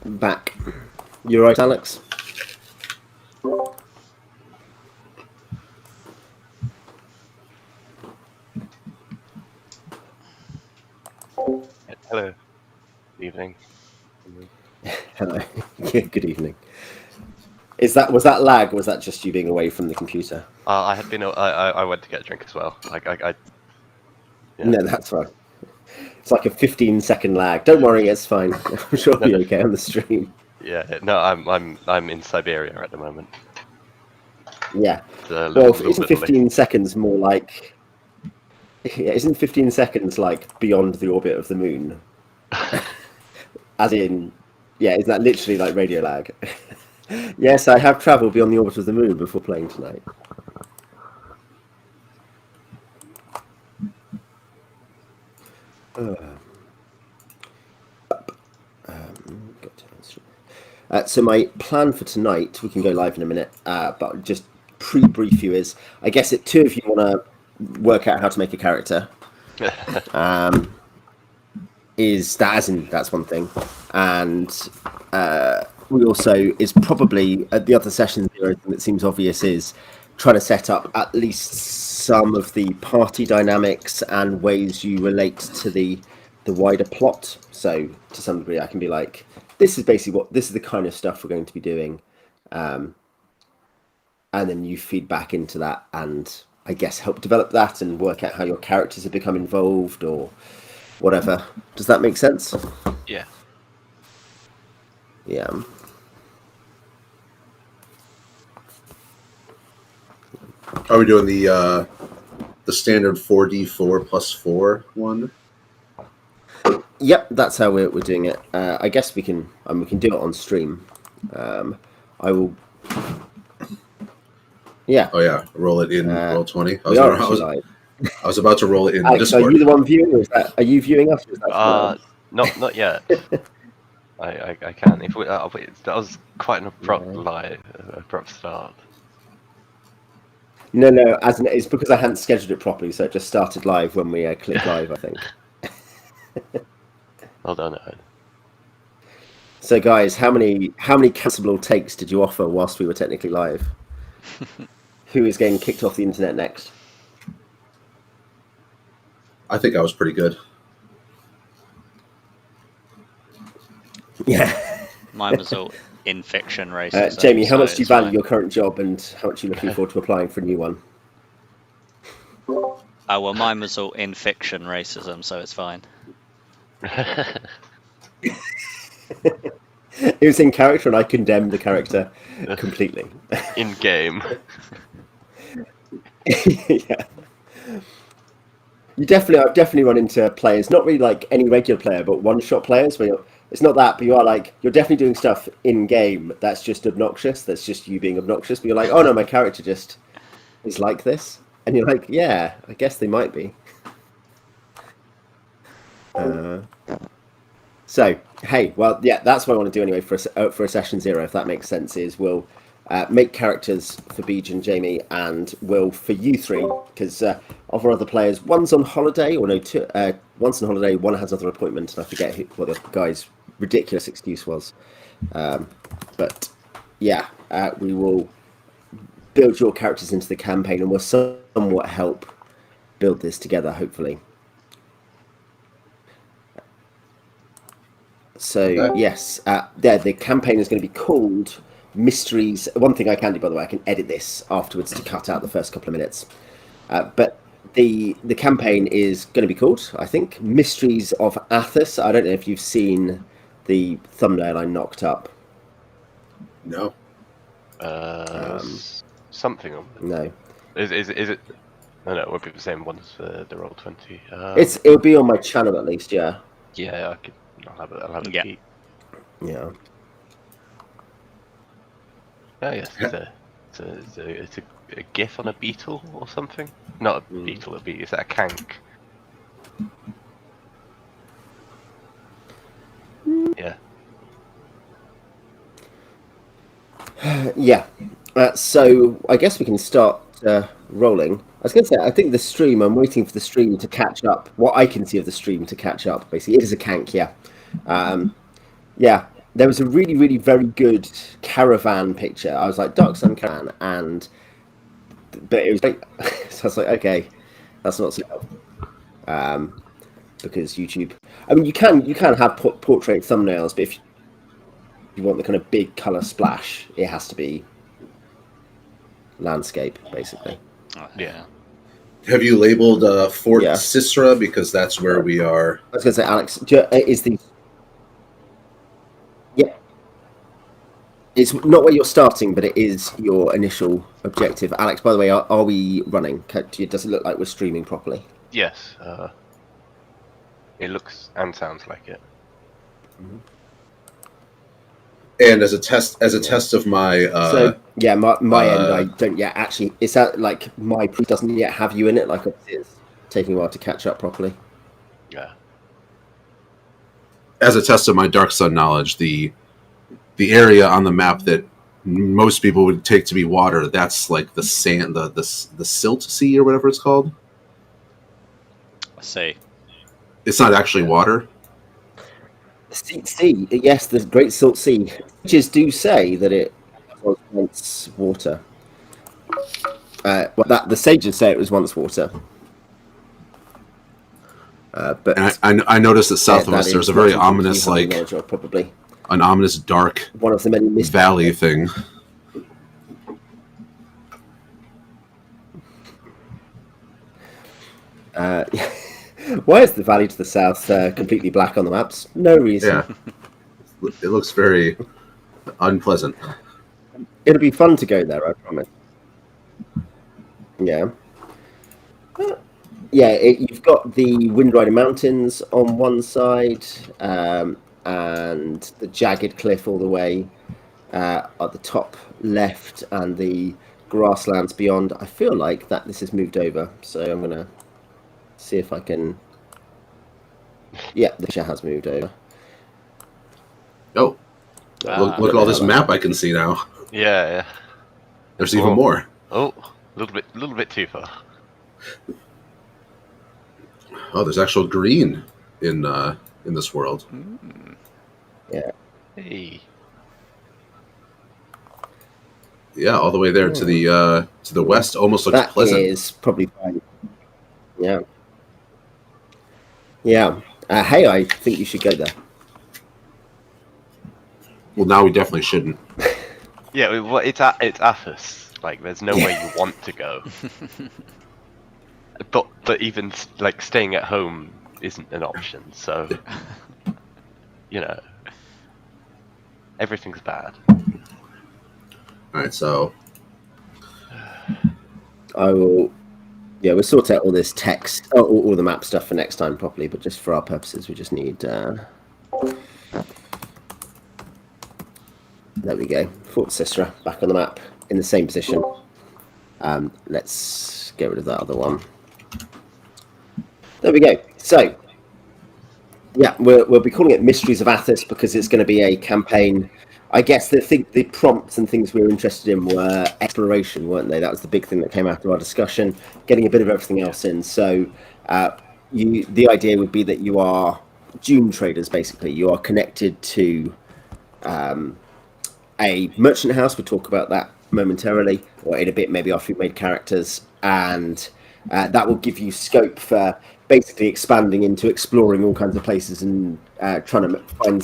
back. You right, Alex? Hello. Evening. Hello. Good evening. Was that lag, or was that just you being away from the computer? I had been. I went to get a drink as well. Yeah. No, that's right. It's like a 15-second lag. Don't worry, it's fine. I'm sure it'll be okay on the stream. Yeah. No, I'm in Siberia at the moment. Yeah. Well, isn't 15 seconds more like? Yeah, isn't 15 seconds like beyond the orbit of the moon? As in, yeah, isn't that literally like radio lag? Yes, I have travelled beyond the orbit of the moon before playing tonight. So my plan for tonight, we can go live in a minute, but just pre-brief you is, I guess two of you want to work out how to make a character. That's one thing, and we also is probably at the other session that seems obvious is trying to set up at least some of the party dynamics and ways you relate to the wider plot. So to some degree, I can be like, this is the kind of stuff we're going to be doing, and then you feed back into that, and I guess help develop that and work out how your characters have become involved or whatever. Does that make sense? Yeah. Yeah. Are we doing the standard 4d4 plus 4 one? Yep, that's how we're doing it. I guess we can do it on stream. I will. Yeah. Oh yeah, roll it in roll 20. I was about to roll it in Alex, Discord. are you the one viewing? Or are you viewing us? Or is that not yet. I can. If that was quite an abrupt start. No. It's because I hadn't scheduled it properly, so it just started live when we clicked live, I think. Well done, Owen. So, guys, how many cancelable takes did you offer whilst we were technically live? Who is getting kicked off the internet next? I think I was pretty good. Yeah. Mine was all in fiction races. Jamie, how much do you value your current job, and how much are you looking forward to applying for a new one? Oh, well, mine was all in fiction racism, so it's fine. It was in character, and I condemned the character completely. In game. Yeah. I've definitely run into players, not really like any regular player, but one-shot players where it's not that, but you're definitely doing stuff in game that's just obnoxious. That's just you being obnoxious. But you're like, oh no, my character just is like this, and you're like, yeah, I guess they might be. So hey, well, yeah, that's what I want to do anyway for a session 0, if that makes sense. Is we'll make characters for Beej and Jamie, and will for you three, because of our other players, one's on holiday, or no, one's on holiday, one has another appointment, and I forget what the guy's ridiculous excuse was. But yeah, we will build your characters into the campaign, and we'll somewhat help build this together, hopefully. So yes, the campaign is going to be called Mysteries. One thing I can do, by the way, I can edit this afterwards to cut out the first couple of minutes. But the campaign is going to be called, I think, Mysteries of Athas. I don't know if you've seen the thumbnail I knocked up. No. Something on. No. Is it? No, it would be the same ones for the Roll20. It'll be on my channel at least, yeah. Yeah, I'll have a peek. Yeah. Oh yes, it's a GIF on a beetle or something. Not a beetle, is that a cank? Yeah. Yeah. So I guess we can start rolling. I was going to say, I think the stream, I'm waiting for the stream to catch up. What I can see of the stream to catch up, basically. It is a cank, yeah. Yeah. there was a really, really very good caravan picture. I was like, Dark Sun Caravan, but it was like, so I was like, okay, that's not so. Because YouTube, I mean, you can have portrait thumbnails, but if you want the kind of big color splash, it has to be landscape, basically. Yeah. Have you labeled Fort Yeah. Sisra, because that's where we are? I was going to say, Alex, is the it's not where you're starting, but it is your initial objective. Alex, by the way, are we running? Does it look like we're streaming properly? Yes. It looks and sounds like it. And as a test of my so yeah, my end, I don't yet actually. It's that like my pre doesn't yet have you in it. Like it's taking a while to catch up properly. Yeah. As a test of my Dark Sun knowledge, the area on the map that most people would take to be water, that's like the sand, the silt sea or whatever it's called. I see. It's not actually water. Sea, yes, the Great Salt Sea. Witches do say that it was once water. Well, that the sages say it was once water. But and I noticed that south of us there's a very ominous, like probably an ominous dark one of the many valley thing. Why is the valley to the south completely black on the maps? No reason. Yeah, it looks very unpleasant. It'll be fun to go there, I promise. Yeah. Yeah, you've got the Windrider Mountains on one side, and the jagged cliff all the way at the top left, and the grasslands beyond. I feel like that this has moved over, so I'm going to see if I can... Yeah, the picture has moved over. Oh, look at all this map I can see now. Yeah. There's even more. Oh, a little bit too far. Oh, there's actual green in this world. Yeah. Hey. Yeah, all the way there to the west. Almost looks That pleasant. is probably fine. Yeah. Yeah. Hey, I think you should go there. Well, now we definitely shouldn't. Yeah, well, it's Athas. Like, there's no way you want to go. But even like staying at home isn't an option. So, you know, everything's bad. All right, so I will. Yeah, we'll sort out all this text, all the map stuff for next time properly. But just for our purposes, we just need. There we go. Fort Sisra back on the map in the same position. Let's get rid of that other one. There we go. So, yeah, we'll be calling it Mysteries of Athas because it's going to be a campaign. I guess the prompts and things we were interested in were exploration, weren't they? That was the big thing that came after our discussion, getting a bit of everything else in. So the idea would be that you are dune traders, basically. You are connected to a merchant house. We'll talk about that momentarily, or in a bit, maybe after we've made characters. And that will give you scope for basically expanding into exploring all kinds of places and trying to find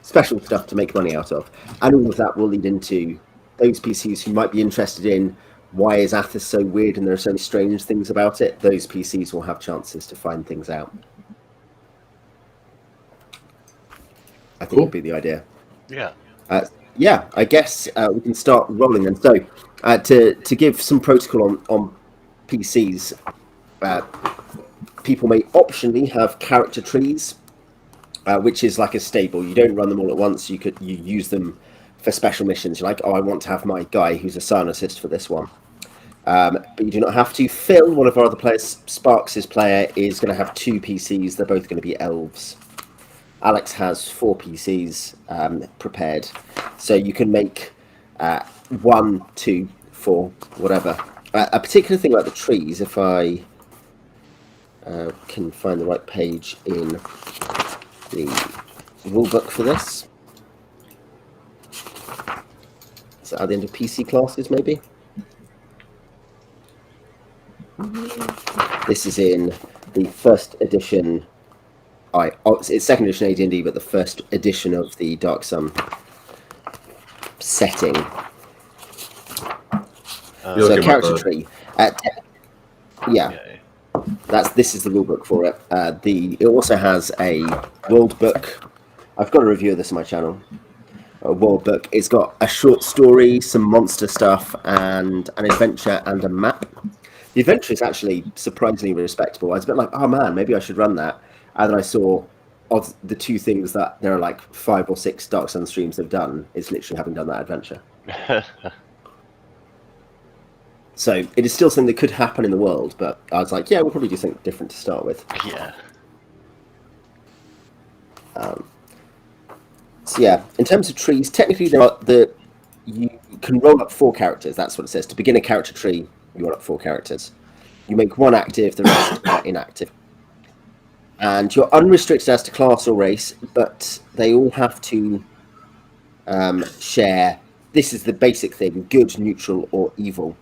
special stuff to make money out of. And all of that will lead into those PCs who might be interested in why is Athas so weird and there are so many strange things about it. Those PCs will have chances to find things out. I think would be the idea. Yeah. Yeah, I guess we can start rolling then. So to give some protocol on PCs, people may optionally have character trees, which is like a stable. You don't run them all at once. You use them for special missions. You're like, oh, I want to have my guy who's a Sarnacist for this one. But you do not have to. Phil, one of our other players, Sparks' player, is going to have 2 PCs. They're both going to be elves. Alex has 4 PCs prepared. So you can make 1, 2, 4, whatever. A particular thing about the trees, if I can find the right page in the rulebook for this. So at the end of PC classes, maybe. This is in the first edition. It's second edition AD&D, but the first edition of the Dark Sun setting. So character tree. Yeah. This is the rulebook for it. It also has a world book. I've got a review of this on my channel. A world book. It's got a short story, some monster stuff, and an adventure and a map. The adventure is actually surprisingly respectable. I was a bit like, oh man, maybe I should run that. And then I saw of the two things that there are like 5 or 6 Dark Sun streams have done, is literally having done that adventure. So it is still something that could happen in the world, but I was like, yeah, we'll probably do something different to start with. Yeah. So yeah, in terms of trees, technically you can roll up 4 characters. That's what it says. To begin a character tree, you roll up 4 characters. You make 1 active, the rest are inactive. And you're unrestricted as to class or race, but they all have to share. This is the basic thing: good, neutral, or evil.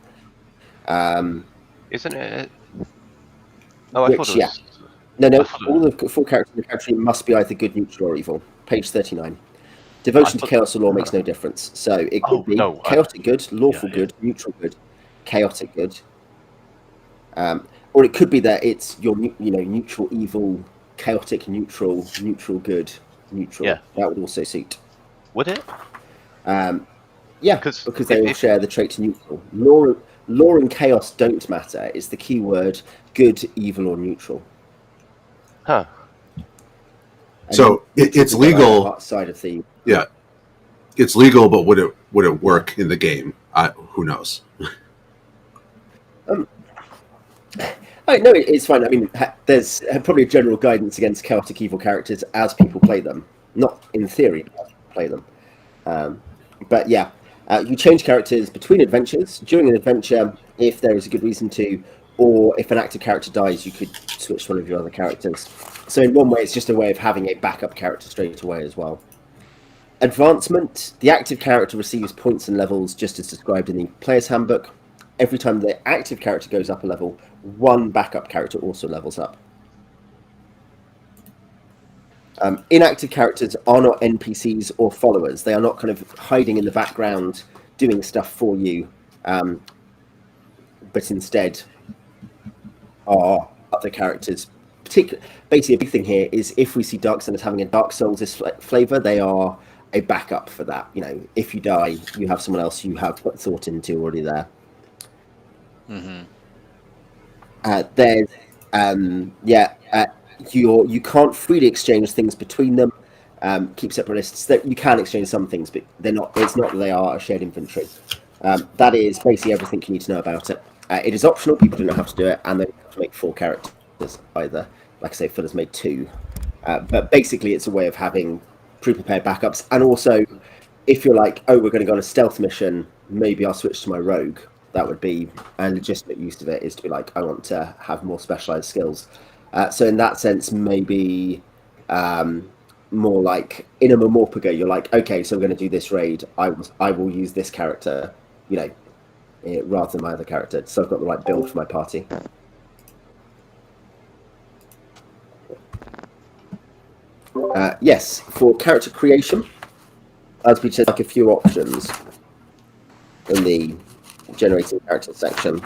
Isn't it? Oh, I thought it was... No. All the 4 characters in the character tree must be either good, neutral, or evil. Page 39. Devotion to chaos or law makes no difference. So it could be chaotic good, lawful good, neutral good, chaotic good. Or it could be that it's your neutral evil, chaotic neutral, neutral good, neutral. Yeah. That would also suit. Would it? Yeah, because they all share the trait neutral. Law and chaos don't matter. It's the key word: good, evil, or neutral. Huh. And so it's legal. Outside of the it's legal, but would it work in the game? Who knows? No, it's fine. I mean, there's probably a general guidance against chaotic evil characters as people play them. Not in theory, but as people play them. But yeah, you change characters between adventures. During an adventure, if there is a good reason to, or if an active character dies, you could switch to one of your other characters. So in one way, it's just a way of having a backup character straight away as well. Advancement: the active character receives points and levels just as described in the player's handbook. Every time the active character goes up a level, 1 backup character also levels up. Inactive characters are not NPCs or followers. They are not kind of hiding in the background doing stuff for you, but instead are other characters. Basically, a big thing here is if we see Dark Sun as having a Dark Souls flavour, they are a backup for that. If you die, you have someone else you have put thought into already there. Mm-hmm. You can't freely exchange things between them. Keep separate lists. That you can exchange some things, but they're not. It's not that they are a shared inventory. That is basically everything you need to know about it. It is optional. People do not have to do it, and they have to make 4 characters either. Like I say, Phil has made 2. But basically, it's a way of having pre-prepared backups, and also if you're like, oh, we're going to go on a stealth mission, maybe I'll switch to my rogue. That would be a legitimate use of it, is to be like, I want to have more specialized skills. So in that sense, maybe more like in a Morpurga, you're like, okay, so we're going to do this raid. I will use this character, rather than my other character. So I've got the right build for my party. Yes, for character creation, as we said, like a few options in the generating character section,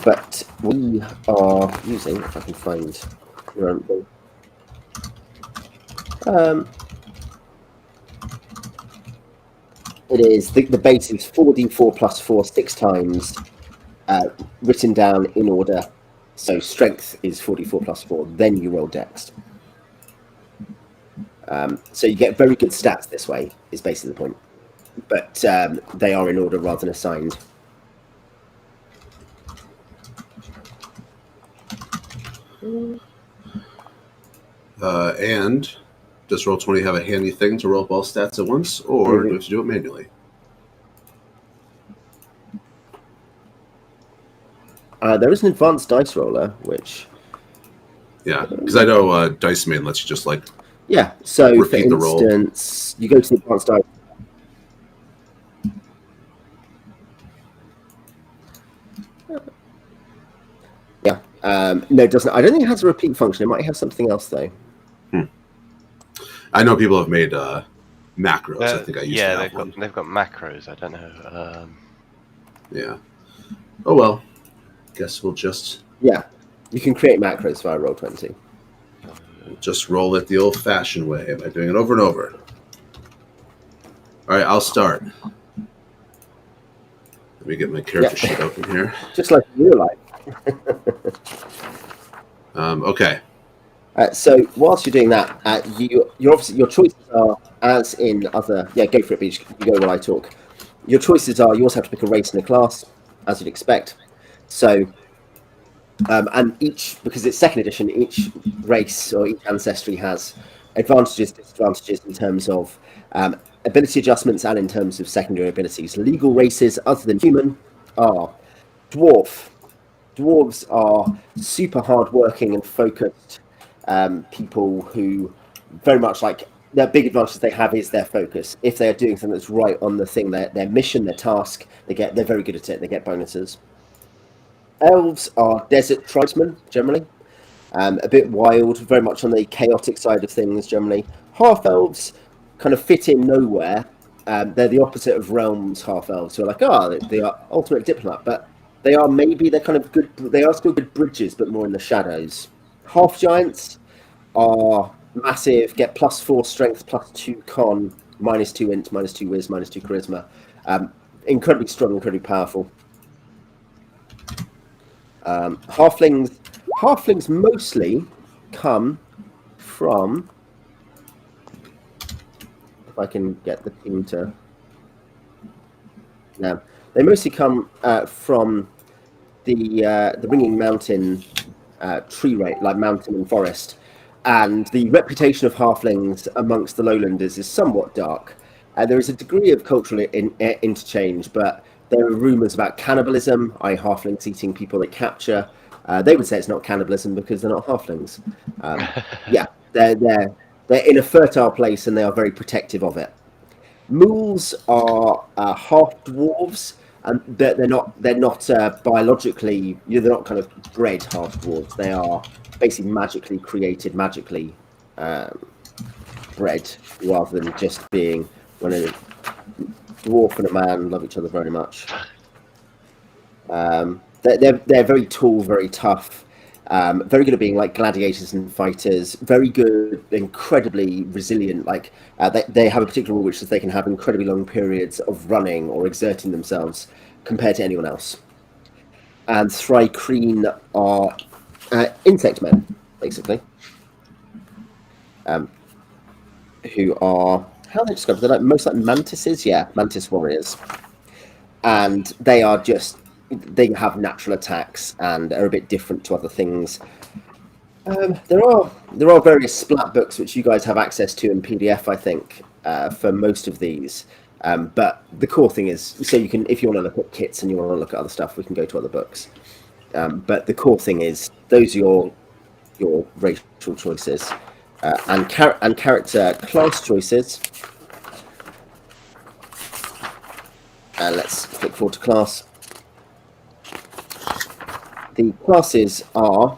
but we are using, if I can find it is the base is 4d4 plus 4 6 times, written down in order. So strength is 4d4 plus 4, then you roll dex. So you get very good stats this way, is basically the point. But they are in order rather than assigned. And does Roll20 have a handy thing to roll up all stats at once, or do you have to do it manually? There is an advanced dice roller, which... Yeah, because I know Dice Main lets you just like... Yeah, so repeat for instance, you go to the advanced dice... No, it doesn't. I don't think it has a repeat function. It might have something else though. I know people have made macros. I think I used to have one. They've got macros. I don't know. Yeah. Oh well. Guess we'll just You can create macros via Roll20. roll it the old-fashioned way by doing it over and over. All right, I'll start. Let me get my character sheet open here. Just like in real life. Okay. So whilst you're doing that, you're obviously your choices are as in other. Yeah, go for it, Beach. You go while I talk. Your choices are you also have to pick a race and a class, as you'd expect. So, and because it's second edition, each race or each ancestry has advantages, disadvantages in terms of ability adjustments and in terms of secondary abilities. Legal races other than human are dwarf. Dwarves are super hard-working and focused people who very much like their big advantage they have is their focus. If they are doing something that's right on the thing, their mission, their task, they're very good at it. They get bonuses. Elves are desert tribesmen generally, a bit wild, very much on the chaotic side of things generally. Half elves kind of fit in nowhere. They're the opposite of realms half elves, who are like, they are ultimate diplomat, but they're kind of good. They are still good bridges, but more in the shadows. Half giants are massive, get +4 strength, +2 con, -2 int, -2 whiz, -2 charisma. Incredibly strong, incredibly powerful. Halflings mostly come from. If I can get the team to. No, they mostly come from the Ringing Mountain tree rate, like mountain and forest, and the reputation of halflings amongst the lowlanders is somewhat dark. There is a degree of cultural interchange, but there are rumours about cannibalism, i.e. halflings eating people they capture. They would say it's not cannibalism because they're not halflings. They're in a fertile place and they are very protective of it. Mules are half dwarves, and they're not biologically. They're not kind of bred half dwarves. They are basically magically created, magically bred, rather than just being when a dwarf and a man love each other very much. They're very tall, very tough, very good at being like gladiators and fighters. Very good, incredibly resilient. Like they have a particular rule which is they can have incredibly long periods of running or exerting themselves compared to anyone else. And Thrycreen are insect men, basically, who are how are they described? They're like most like mantises, mantis warriors, and they are just. They have natural attacks and are a bit different to other things. There are various splat books which you guys have access to in PDF, I think, for most of these. But the core thing is, so you can, if you want to look at kits and you want to look at other stuff, we can go to other books. But the core thing is, those are your racial choices and character class choices. Let's click forward to class. The classes are,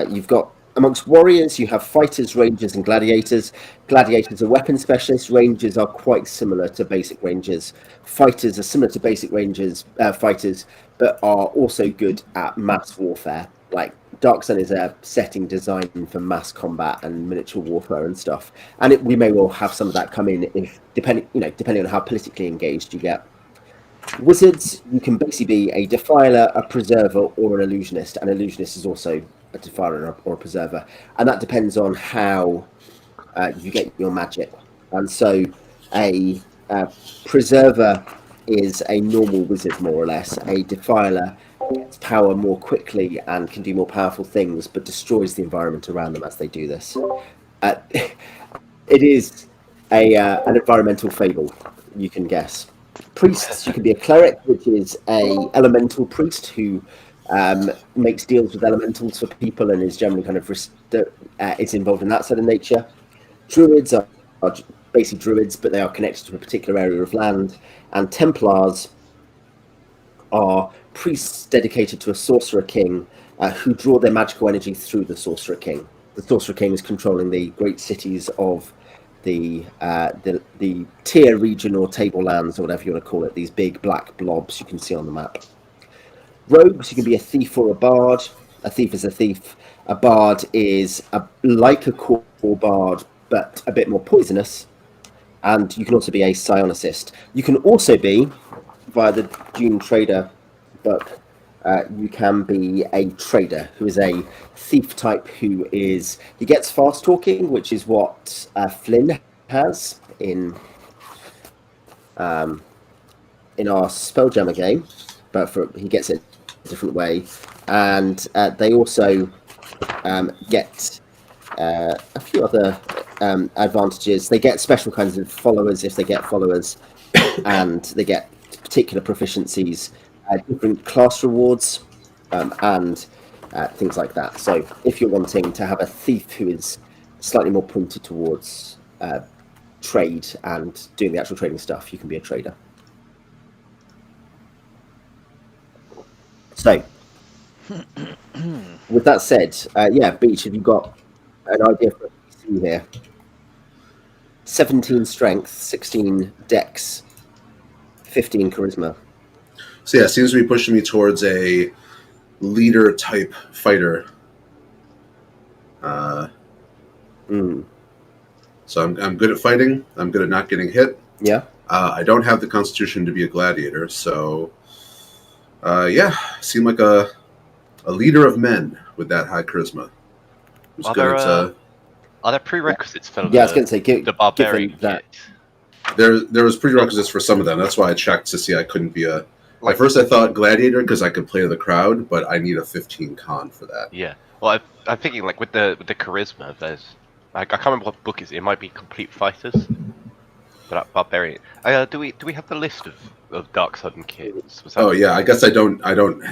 you've got, amongst warriors, you have fighters, rangers, and gladiators. Gladiators are weapon specialists. Rangers are quite similar to basic rangers. Fighters are similar to basic rangers, fighters, but are also good at mass warfare. Like, Dark Sun is a setting designed for mass combat and miniature warfare and stuff. And we may well have some of that come in, depending on how politically engaged you get. Wizards, you can basically be a defiler, a preserver, or an illusionist. An illusionist is also a defiler or a preserver, and that depends on how you get your magic. And so, a preserver is a normal wizard, more or less. A defiler gets power more quickly and can do more powerful things, but destroys the environment around them as they do this. It is an environmental fable, you can guess. Priests, you can be a cleric, which is a elemental priest who makes deals with elementals for people and is generally kind of is involved in that sort of nature. Druids are basically druids, but they are connected to a particular area of land. And Templars are priests dedicated to a sorcerer king who draw their magical energy through the sorcerer king. The sorcerer king is controlling the great cities of the tier region or tablelands or whatever you want to call it. These big black blobs you can see on the map. Rogues, you can be a thief or a bard. A thief is a thief. A bard is like a core bard, but a bit more poisonous. And you can also be a psionicist. You can also be, via the Dune Trader book, you can be a trader who is a thief type he gets fast talking, which is what Flynn has in our Spelljammer game, but he gets it a different way. And they also get a few other advantages. They get special kinds of followers if they get followers, and they get particular proficiencies, different class rewards, and things like that. So if you're wanting to have a thief who is slightly more pointed towards trade and doing the actual trading stuff, you can be a trader. So with that said, Beach, have you got an idea for a PC here? 17 strength, 16 dex, 15 charisma. So yeah, it seems to be pushing me towards a leader type fighter. So I'm good at fighting. I'm good at not getting hit. Yeah. I don't have the constitution to be a gladiator, so seem like a leader of men with that high charisma. Are there prerequisites for I was going to say the barbarian that. There was prerequisites for some of them. That's why I checked to see I couldn't be a. At first, I thought gladiator because I could play the crowd, but I need a 15 con for that. Yeah. Well, I'm thinking like with the charisma, there's I can't remember what book it might be complete fighters. But barbarian. Do we have the list of Dark Sudden kits? I guess I don't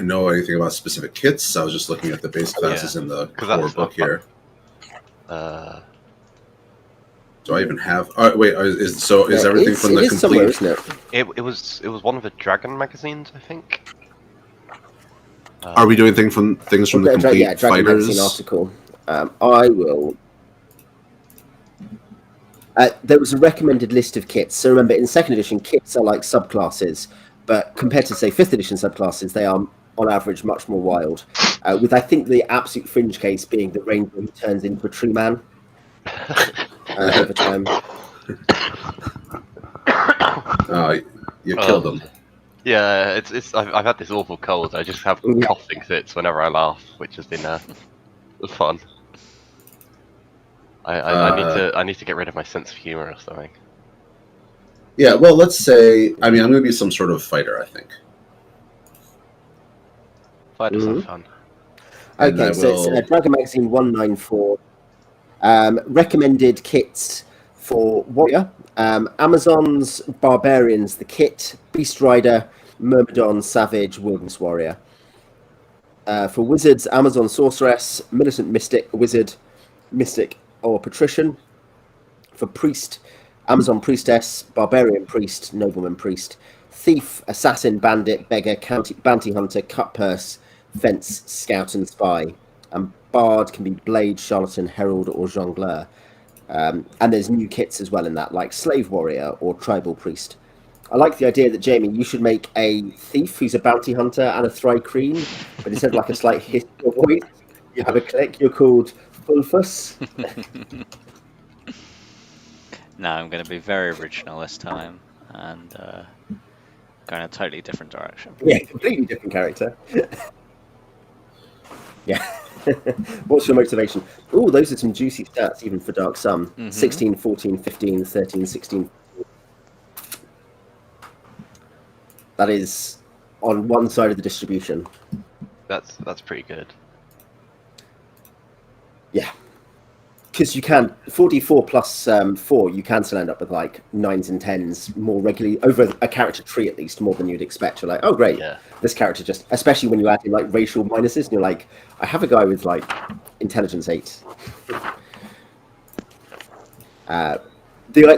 know anything about specific kits. So I was just looking at the base classes in the core book here. Do I even have? Is everything from the complete? Isn't it? It was one of the Dragon magazines, I think. Are we doing things from the complete Dragon fighters? Magazine article. I will. There was a recommended list of kits. So remember, in second edition, kits are like subclasses, but compared to say fifth edition subclasses, they are on average much more wild. With I think the absolute fringe case being the ranger who turns into a tree man over time. You killed him. Yeah, it's. I've had this awful cold. I just have coughing fits whenever I laugh, which has been fun. I need to get rid of my sense of humor or something. Yeah, well, let's say. I mean, I'm going to be some sort of fighter. I think. Fighters are fun. Okay, so it's Dragon Magazine 194. Recommended kits for warrior. Amazons, barbarians, the kit, beast rider, myrmidon, savage, wilderness warrior. For wizards, Amazon sorceress, militant mystic, wizard, mystic, or patrician. For priest, Amazon priestess, barbarian priest, nobleman priest, thief, assassin, bandit, beggar, bounty hunter, cut purse, fence, scout, and spy. And bard can be blade, charlatan, herald, or jongleur. And there's new kits as well in that, like slave warrior or tribal priest. I like the idea that, Jamie, you should make a thief who's a bounty hunter and a thri-kreen, but instead of like a slight hiss in your voice, you have a click, you're called Fulfus. No, I'm going to be very original this time and go in a totally different direction. Yeah, completely different character. Yeah. What's your motivation? Oh, those are some juicy stats even for Dark Sun. Mm-hmm. 16, 14, 15, 13, 16. That is on one side of the distribution. That's pretty good. Yeah. Because you can 4d4 plus 4, you can still end up with like 9s and 10s more regularly over a character tree, at least more than you'd expect. You're like, oh great, this character just, especially when you add in like racial minuses, and you're like, I have a guy with like intelligence 8. The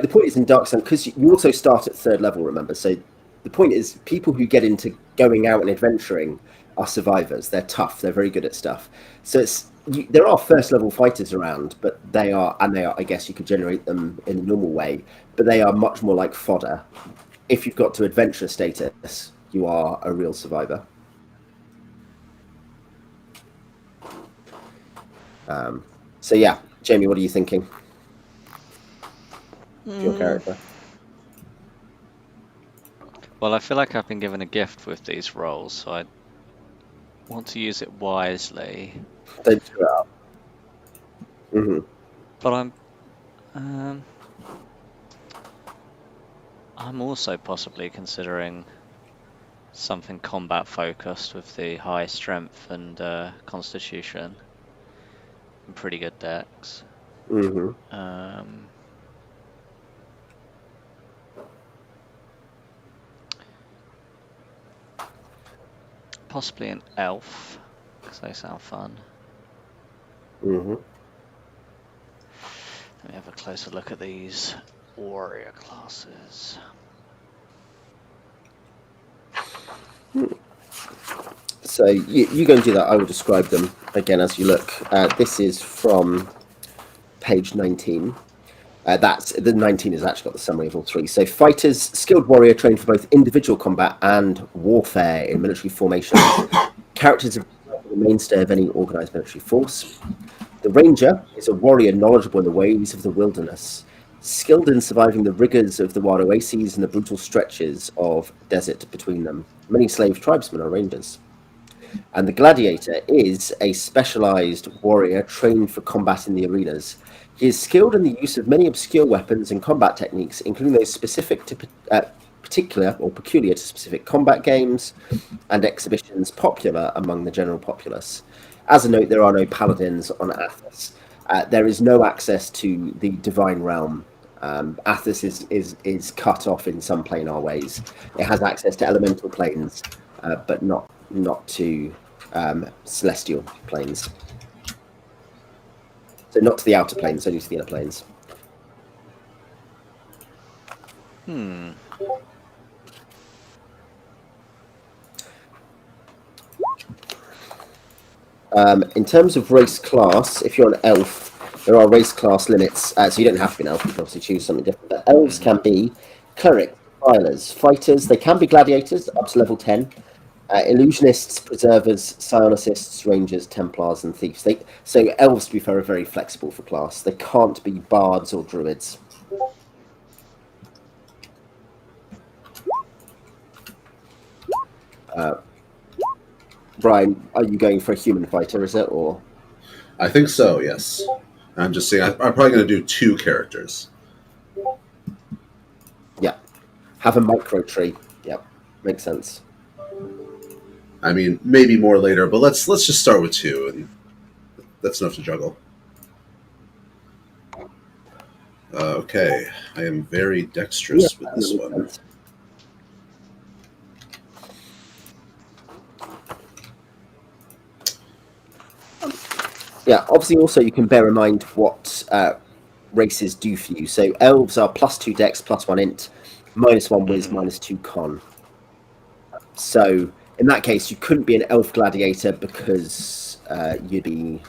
point is in Dark Sun, because you also start at 3rd level, remember, so the point is, people who get into going out and adventuring are survivors. They're tough. They're very good at stuff. So there are first level fighters around, but they are. I guess you could generate them in a normal way, but they are much more like fodder. If you've got to adventure status, you are a real survivor. So yeah, Jamie, what are you thinking for your character? Well, I feel like I've been given a gift with these roles, so I want to use it wisely. Don't screw it up. But I'm also possibly considering something combat focused with the high strength and constitution and pretty good dex. Possibly an elf, because they sound fun. Let me have a closer look at these warrior classes. So you go and do that. I will describe them again as you look. This is from page 19. That's the 19 has actually got the summary of all three. So fighters, skilled warrior trained for both individual combat and warfare in military formations. Characters are the mainstay of any organized military force. The ranger is a warrior knowledgeable in the ways of the wilderness, skilled in surviving the rigors of the wild oases and the brutal stretches of desert between them. Many slave tribesmen are rangers. And the gladiator is a specialized warrior trained for combat in the arenas. He is skilled in the use of many obscure weapons and combat techniques, including those specific to particular or peculiar to specific combat games and exhibitions popular among the general populace. As a note, there are no paladins on Athas. There is no access to the divine realm. Athas is cut off in some planar ways. It has access to elemental planes, but not to celestial planes. So not to the outer planes, only to the inner planes. In terms of race class, if you're an elf, there are race class limits. So you don't have to be an elf, you can obviously choose something different. But elves can be clerics, filers, fighters, they can be gladiators up to level 10. Illusionists, preservers, psionists, rangers, templars, and thieves. So elves, to be fair, are very flexible for class. They can't be bards or druids. Brian, are you going for a human fighter, is it, or? I think so, yes. I'm just saying, I'm probably going to do 2 characters. Yeah. Have a micro tree. Yeah, makes sense. I mean, maybe more later, but let's just start with 2, and that's enough to juggle. Okay, I am very dexterous with this one. Sense. Yeah, obviously also you can bear in mind what races do for you. So elves are +2 dex, +1 int, -1 whiz, -2 con. So in that case, you couldn't be an elf gladiator because your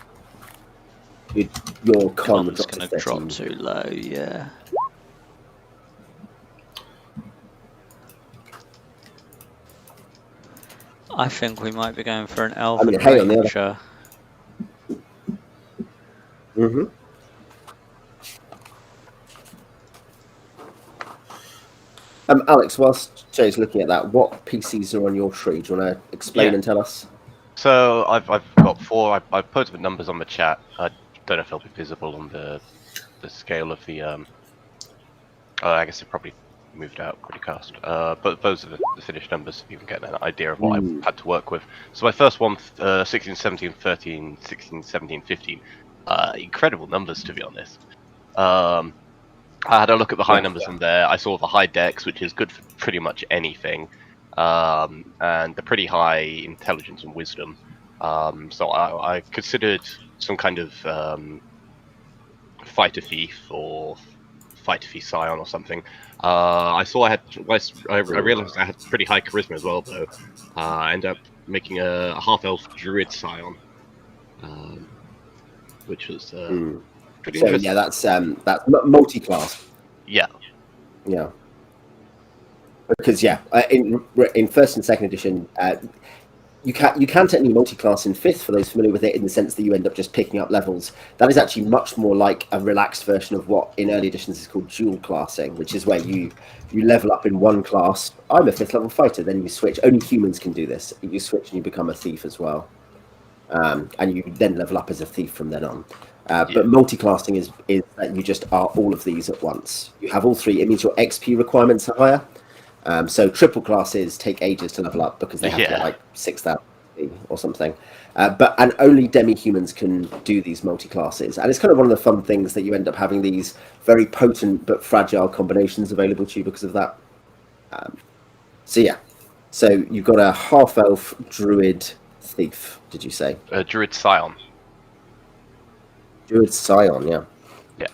con would Con's drop to gonna 13. drop too low, yeah. I think we might be going for an elf and hey, on the ranger. Alex, whilst Jay's looking at that, what PCs are on your tree? Do you want to explain and tell us? So I've got 4. I've put the numbers on the chat. I don't know if they'll be visible on the scale of the. I guess it probably moved out pretty fast. But those are the finished numbers, so you can get an idea of what I've had to work with. So my first one, 16, 17, 13, 16, 17, 15. Incredible numbers, to be honest. I had a look at the high numbers in there. I saw the high dex, which is good for pretty much anything, and the pretty high intelligence and wisdom. So I considered some kind of fighter thief or fight fee scion or something. I saw I realized I had pretty high charisma as well, though. I ended up making a half-elf druid scion, which was pretty So interesting. yeah, that's multi-class. Yeah. Yeah. Because in first and second edition, you can technically multi-class in fifth for those familiar with it, in the sense that you end up just picking up levels. That is actually much more like a relaxed version of what in early editions is called dual classing, which is where you level up in one class. I'm a fifth level fighter, then you switch. Only humans can do this. You switch and you become a thief as well, and you then level up as a thief from then on. But multi-classing is that you just are all of these at once. You have all three. It means your XP requirements are higher. So triple classes take ages to level up because they have to get like 6,000 or something. And only demi-humans can do these multi-classes. And it's kind of one of the fun things that you end up having these very potent but fragile combinations available to you because of that. So you've got a half-elf druid thief, did you say? Druid scion. Druid scion, yeah. Yeah.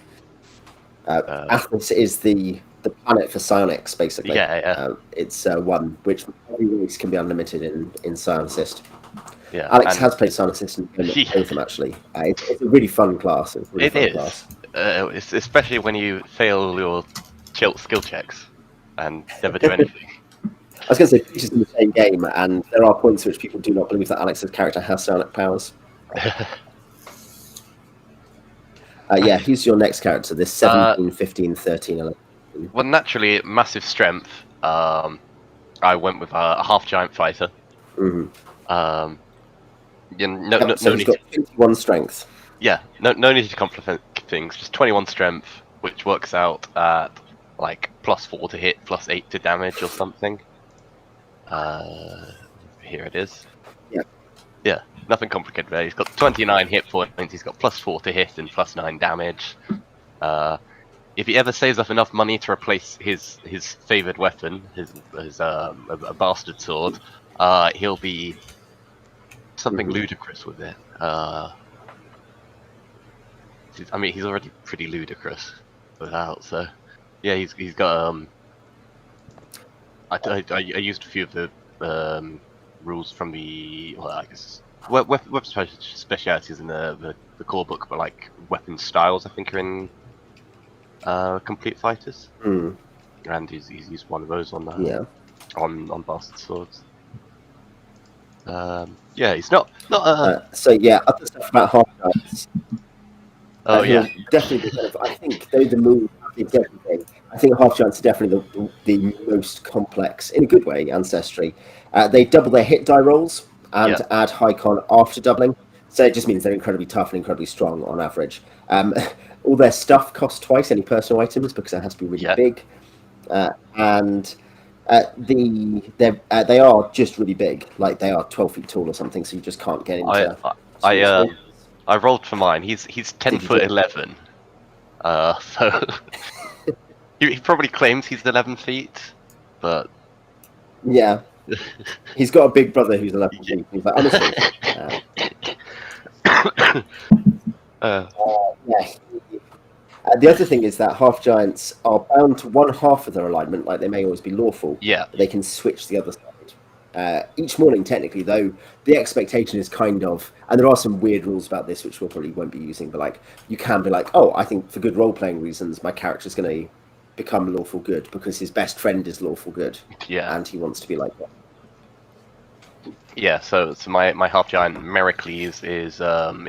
Athas is the planet for psionics, basically. Yeah. It's one which every race can be unlimited in Psionicist. Yeah. Alex has played Psionicist and both of them, actually. It's a really fun class. It's a really fun class. Especially when you fail your skill checks and never do anything. I was going to say, features in the same game, and there are points at which people do not believe that Alex's character has psionic powers. Who's your next character? This 17, 15, 13, 11. Well, naturally, massive strength. I went with a half-giant fighter. Mm-hmm. So he's got 21 strength. Yeah, no need to complicate things. Just 21 strength, which works out at like +4 to hit, +8 to damage or something. Here it is. Yeah, nothing complicated there. He's got 29 hit points. He's got +4 to hit and +9 damage. If he ever saves up enough money to replace his favored weapon, a bastard sword, he'll be something ludicrous with it. I mean, he's already pretty ludicrous without. So, yeah, he's got. I used a few of the rules from the weapon specialities in the core book, but like weapon styles, I think, are in Complete Fighters, and he's used one of those on on bastard swords. He's not. Other stuff about half giants. Definitely. I think though the move is everything. I think half giants are definitely the most complex, in a good way, ancestry. They double their hit die rolls and add high con after doubling, so it just means they're incredibly tough and incredibly strong on average. All their stuff costs twice any personal items because it has to be really big, and they are just really big. Like they are 12 feet tall or something, so you just can't get into. I rolled for mine. He's 10 foot 11. So he probably claims he's 11 feet, but yeah, he's got a big brother who's 11 feet. He's like, honestly. The other thing is that half giants are bound to one half of their alignment, like they may always be lawful. Yeah, they can switch the other side. Each morning, technically, though, the expectation is kind of, and there are some weird rules about this which we probably won't be using, but like you can be like, oh, I think for good role-playing reasons, my character's going to become lawful good because his best friend is lawful good. Yeah, and he wants to be like that. Yeah, so my half giant Mericles is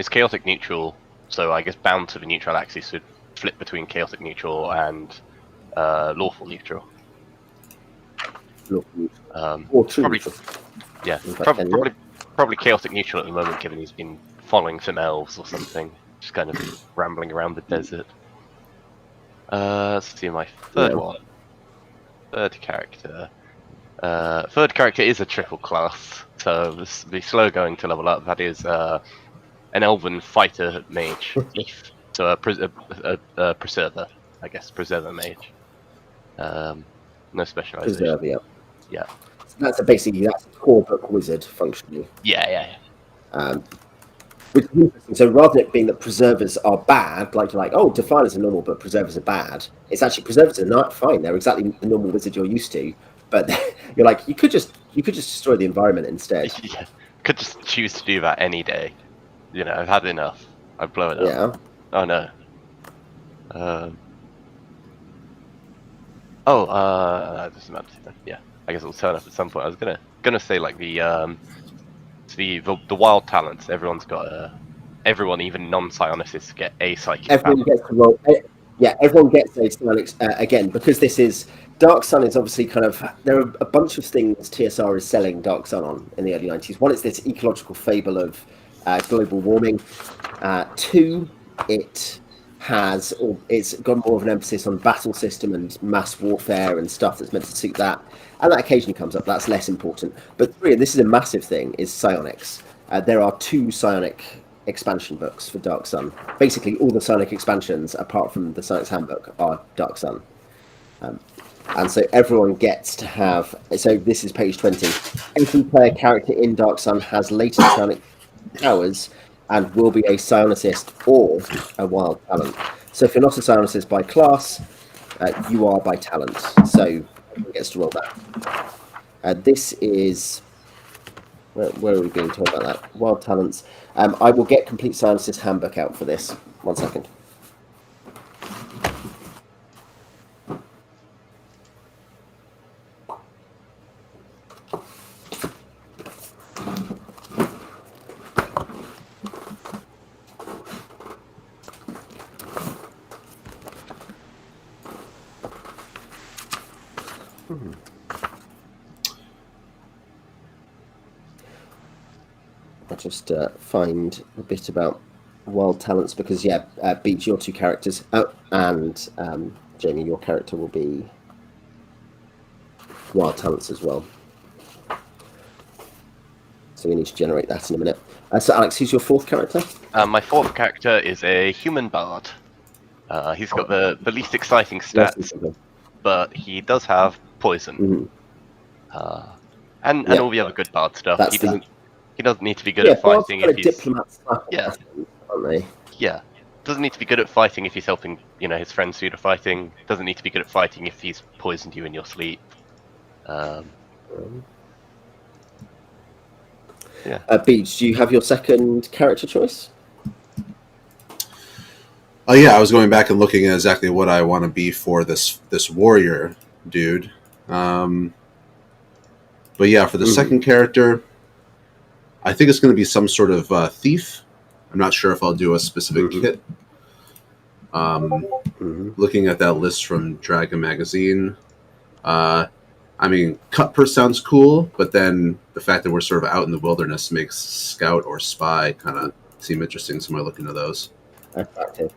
chaotic neutral, so I guess bound to the neutral axis would flip between chaotic neutral and lawful neutral. Or true probably, neutral. Yeah, probably chaotic neutral at the moment, given he's been following some elves or something, just kind of rambling around the desert. Let's see my third one. Third character. Third character is a triple class, so this will be slow going to level up. That is an elven fighter mage thief, so a preserver, I guess, preserver mage. No specialization. Preserve, yeah. So that's a core book wizard functionally. Yeah. Which is interesting. So rather than it being that preservers are bad, like you're like, oh, defilers are normal, but preservers are bad. It's actually preservers are not fine. They're exactly the normal wizard you're used to. But you're like, you could just destroy the environment instead. Yeah, could just choose to do that any day. You know, I've had enough. I blow it up. Yeah. Oh no. Doesn't matter. Yeah, I guess it'll turn up at some point. I was gonna say like the wild talents. Everyone's got everyone, even non-psionicists, get a psychic Everyone power. gets to roll. Yeah, everyone gets a psionic again, because this is Dark Sun is obviously kind of, there are a bunch of things TSR is selling Dark Sun on in the early 90s. One, it's this ecological fable of global warming. Two, it's got more of an emphasis on battle system and mass warfare and stuff that's meant to suit that. And that occasionally comes up. That's less important. But three, and this is a massive thing, is psionics. There are 2 psionic expansion books for Dark Sun. Basically, all the psionic expansions, apart from the Psionics Handbook, are Dark Sun. And so everyone gets to have. So this is page 20. Every player character in Dark Sun has latent psionic powers and will be a psionicist or a wild talent. So if you're not a psionicist by class, you are by talent. So everyone gets to roll that. This is. Where are we being told about that? Wild talents. I will get Complete Psionicist Handbook out for this. 1 second. I'll just find a bit about wild talents, because Beach, your 2 characters, and Jamie, your character will be wild talents as well. So we need to generate that in a minute. So Alex, who's your 4th character? My 4th character is a human bard. He's got the least exciting stats, but he does have poison. And all the other good bard stuff. He doesn't need to be good at fighting if he's diplomats. Yeah. Aren't they? Yeah. Doesn't need to be good at fighting if he's helping, his friends do the fighting. Doesn't need to be good at fighting if he's poisoned you in your sleep. Yeah. Beach, do you have your 2nd character choice? Yeah, I was going back and looking at exactly what I want to be for this warrior dude. But yeah, for the 2nd character, I think it's going to be some sort of thief. I'm not sure if I'll do a specific kit. Looking at that list from Dragon Magazine, I mean, Cutpurse sounds cool, but then the fact that we're sort of out in the wilderness makes Scout or Spy kind of seem interesting, so I might look into those. Attractive.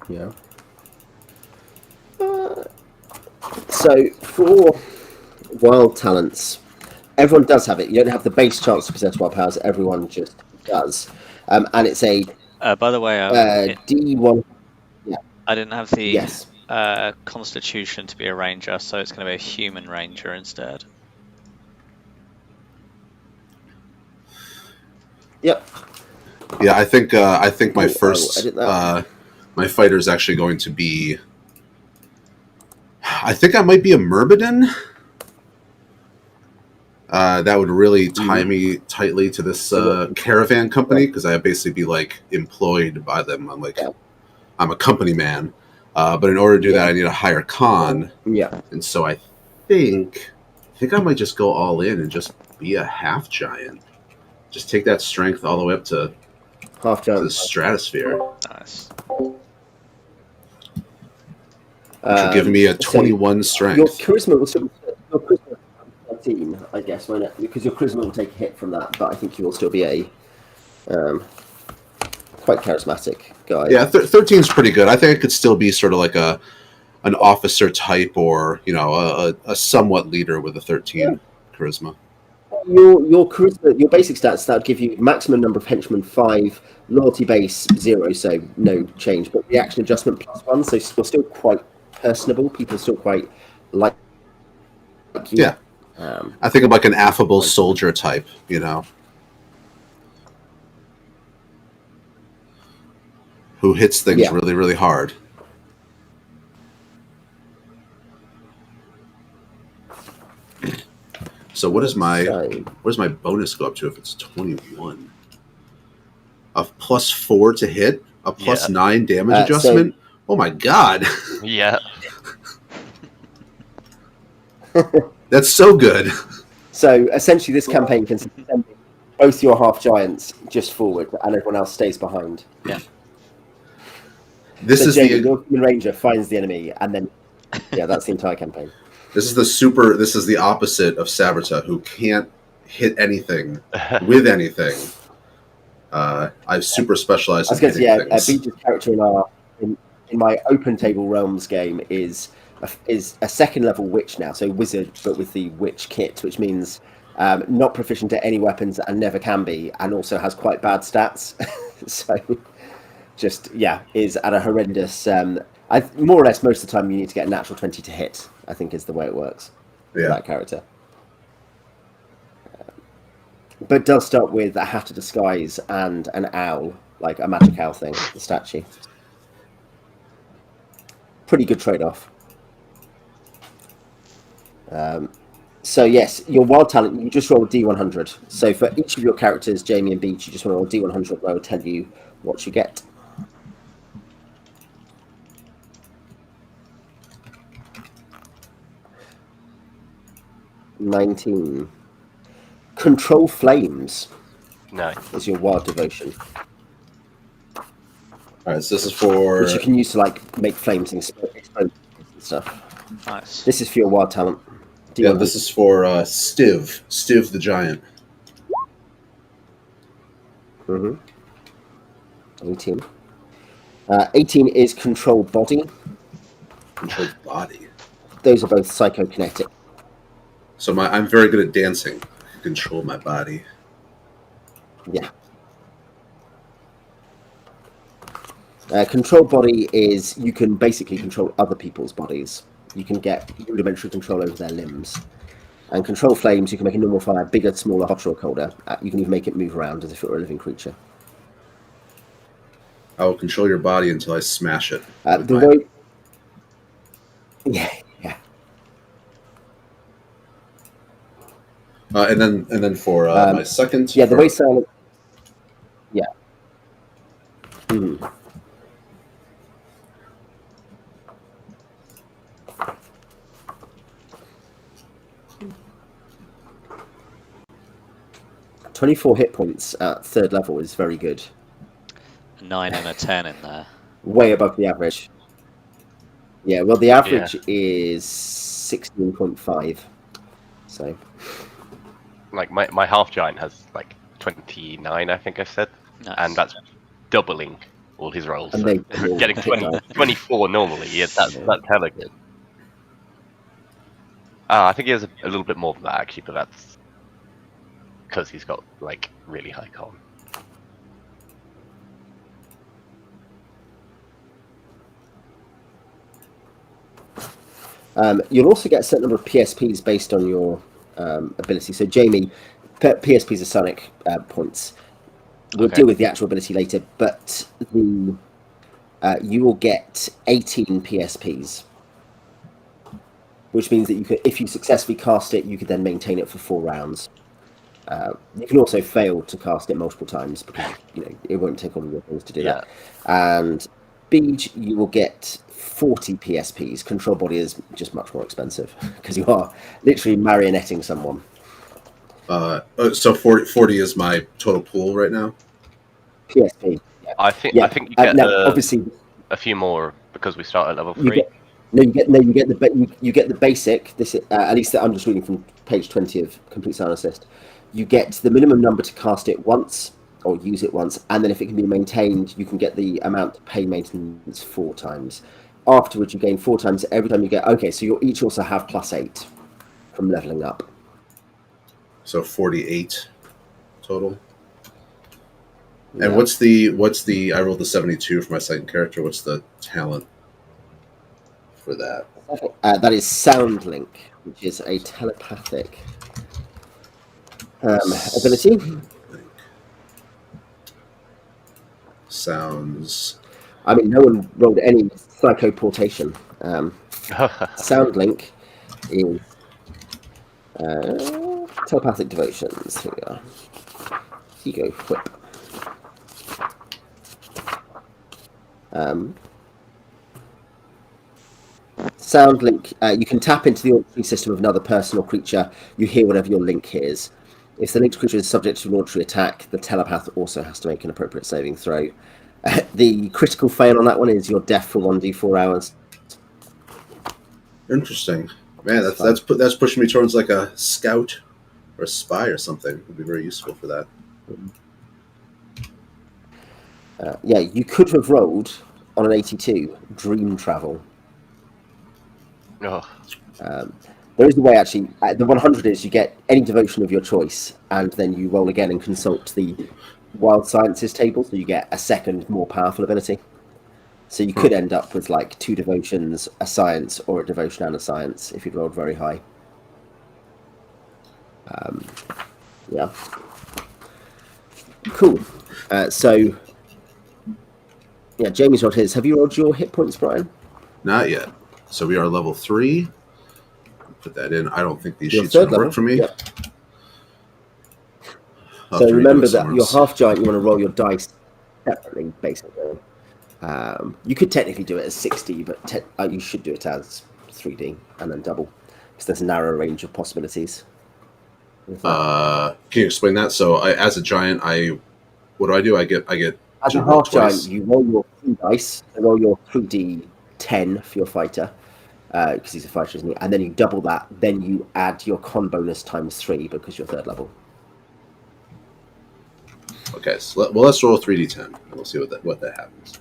Yeah. So for wild talents, everyone does have it. You don't have the base chance to possess wild powers. Everyone just does. And it's a By the way, D1. I didn't have the Yes. constitution to be a ranger, so it's going to be a human ranger instead. Yep. Yeah, I think my first edit my fighter is actually going to be. I think I might be a Myrmidon. That would really tie me tightly to this caravan company, because I'd basically be like employed by them. I'm a company man. But in order to do that, I need a higher con. Yeah. And so I think I might just go all in and just be a half giant. Just take that strength all the way up to Half giant. the stratosphere. Nice. Which will give me a 21 strength. Your charisma will still be 13, I guess, won't it? Because your charisma will take a hit from that, but I think you will still be a quite charismatic guy. Yeah, 13 is pretty good. I think it could still be sort of like an officer type, or a somewhat leader with a 13 charisma. Your charisma, your basic stats, that would give you maximum number of henchmen 5, loyalty base 0, so no change, but reaction adjustment +1, so you're still quite personable. People are still quite like you. Yeah. I think of like an affable soldier type, who hits things Yeah. really, really hard. So what does my bonus go up to if it's 21? A +4 to hit, a +9 damage adjustment. Oh my god! Yeah. That's so good. So essentially, this campaign consists of sending both your half giants just forward, and everyone else stays behind. Yeah. This so is Jamie, your human ranger finds the enemy, and then that's the entire campaign. This is the opposite of Sabrita, who can't hit anything with anything. I've super specialized in hitting things. Beach's character in my open table realms game is a second level witch now, so wizard, but with the witch kit, which means not proficient at any weapons and never can be, and also has quite bad stats. So is at a horrendous. More or less most of the time you need to get a natural 20 to hit, I think is the way it works for that character. But does start with a hat of disguise and an owl, like a magic owl thing, the statue. Pretty good trade-off. So yes, your wild talent, you just roll a D100. So for each of your characters, Jamie and Beach, you just roll a D100 where I will tell you what you get. $19. Control flames. Nice. Is your wild devotion. All right, so this is for which you can use to like make flames and explode and stuff. Nice. This is for your wild talent. This is for Stiv the giant. 18. 18 is control body. Control body. Those are both psychokinetic. So I'm very good at dancing. Control my body. Yeah. Control body is you can basically control other people's bodies. You can get rudimentary control over their limbs. And control flames, you can make a normal fire bigger, smaller, hotter, or colder. You can even make it move around as if it were a living creature. I will control your body until I smash it. Yeah. And then for my second. Yeah, the way silent. Yeah. Mm. $24 hit points at third level is very good. A 9 and a 10 in there. Way above the average. Yeah, well, the average is 16.5. So. Like my half giant has like 29, I think I said, and that's doubling all his rolls. So getting 24 normally, that's hella good. I think he has a little bit more than that actually, but that's because he's got like really high con. You'll also get a certain number of PSPs based on your ability. So Jamie, PSPs are sonic points. We'll deal with the actual ability later, but you will get 18 PSPs, which means that you could, if you successfully cast it, you could then maintain it for 4 rounds. You can also fail to cast it multiple times because it won't take all of your things to do that. And Beej, you will get 40 PSPs. Control body is just much more expensive because you are literally marionetting someone. So 40 is my total pool right now. PSP. Yeah. I think you get obviously a few more because we start at level 3. You get the basic. This at least I'm just reading from page 20 of Complete Silence List. You get the minimum number to cast it once or use it once, and then if it can be maintained, you can get the amount to pay maintenance 4 times. Afterwards, you gain 4 times every time you get. Okay, so you'll each also have +8 from leveling up. So 48 total. Yeah. And what's the? I rolled the 72 for my second character. What's the talent for that? That is Sound Link, which is a telepathic ability. Sounds. I mean, no one rolled any psychoportation. Sound link is telepathic devotions. Here we are. Ego whip. Sound link. You can tap into the auditory system of another person or creature. You hear whatever your link hears. If the linked creature is subject to an auditory attack, the telepath also has to make an appropriate saving throw. The critical fail on that one is you're deaf for 1d4 hours. Interesting. Man, that's pushing me towards like a scout or a spy or something. Would be very useful for that. Yeah, you could have rolled on an 82 dream travel. Oh. There is a way, actually. The 100 is you get any devotion of your choice, and then you roll again and consult the wild sciences table, so you get a second, more powerful ability. So you could end up with like 2 devotions, a science, or a devotion and a science if you'd rolled very high. Yeah. Cool. So, yeah, Jamie's rolled his. Have you rolled your hit points, Brian? Not yet. So we are level 3. Put that in. I don't think these Your sheets are third going to level? work for me. Yep. I'll So have to redo remember it that somewhere your else. half giant, you want to roll your dice separately, basically. You could technically do it as 6D, but you should do it as 3D and then double, because there's a narrow range of possibilities. Can you explain that? So, as a giant, what do? I get As to a roll half giant, twice. you roll your 3 dice, and roll your 3D10 for your fighter, because he's a fighter, isn't he? And then you double that, then you add your con bonus times 3 because you're 3rd level. Okay, so let's roll 3d10 and we'll see what that happens.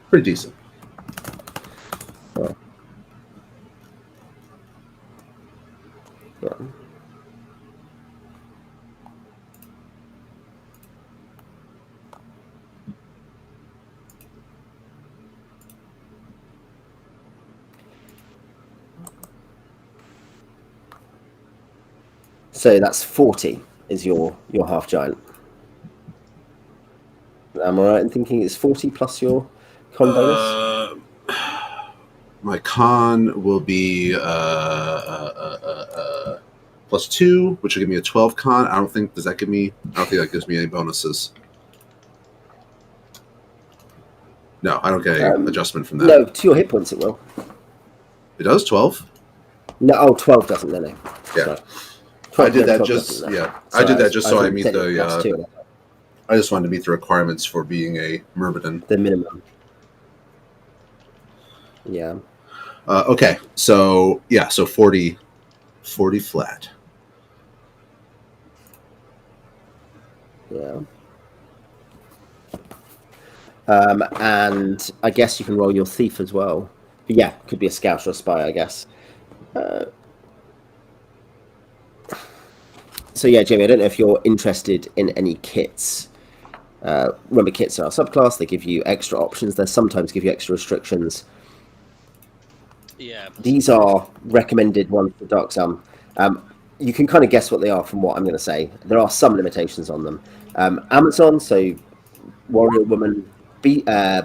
Pretty decent. Yeah. So that's 40 is your half giant. Am I right in thinking it's 40 plus your con bonus? My con will be plus 2, which will give me a 12 con. I don't think that gives me any bonuses. No, I don't get any adjustment from that. No, to your hit points it will. It does 12. No, 12 doesn't. No. Yeah, Sorry. 12, I did that 12 just doesn't, no. yeah. Sorry, I did that just so I think meet said it plus the. 2. I just wanted to meet the requirements for being a Myrmidon. The minimum. Yeah. Okay, so 40 flat. Yeah. And I guess you can roll your thief as well. But yeah, could be a scout or a spy, I guess. So yeah, Jamie, I don't know if you're interested in any kits. Remember, kits are a subclass. They give you extra options. They sometimes give you extra restrictions. Yeah. These are recommended ones for Dark Sun. You can kind of guess what they are from what I'm going to say. There are some limitations on them. Amazon, so warrior woman,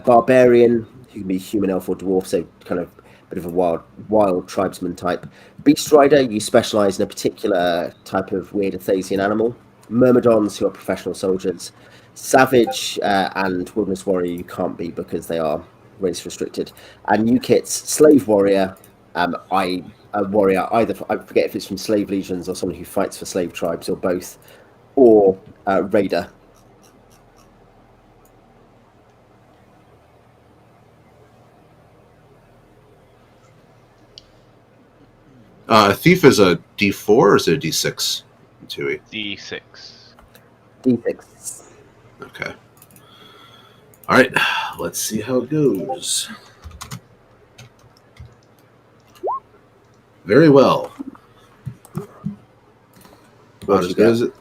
barbarian, who can be human, elf, or dwarf, so kind of a bit of a wild tribesman type. Beast rider, you specialize in a particular type of weird Athasian animal. Myrmidons, who are professional soldiers. Savage and wilderness warrior, you can't be because they are race restricted. And new kits, slave warrior, a warrior, either I forget if it's from slave legions or someone who fights for slave tribes or both, or raider. Thief is a D4 or is it a D6? D6. D6. Okay. All right, let's see how it goes. Very well. About as good as it.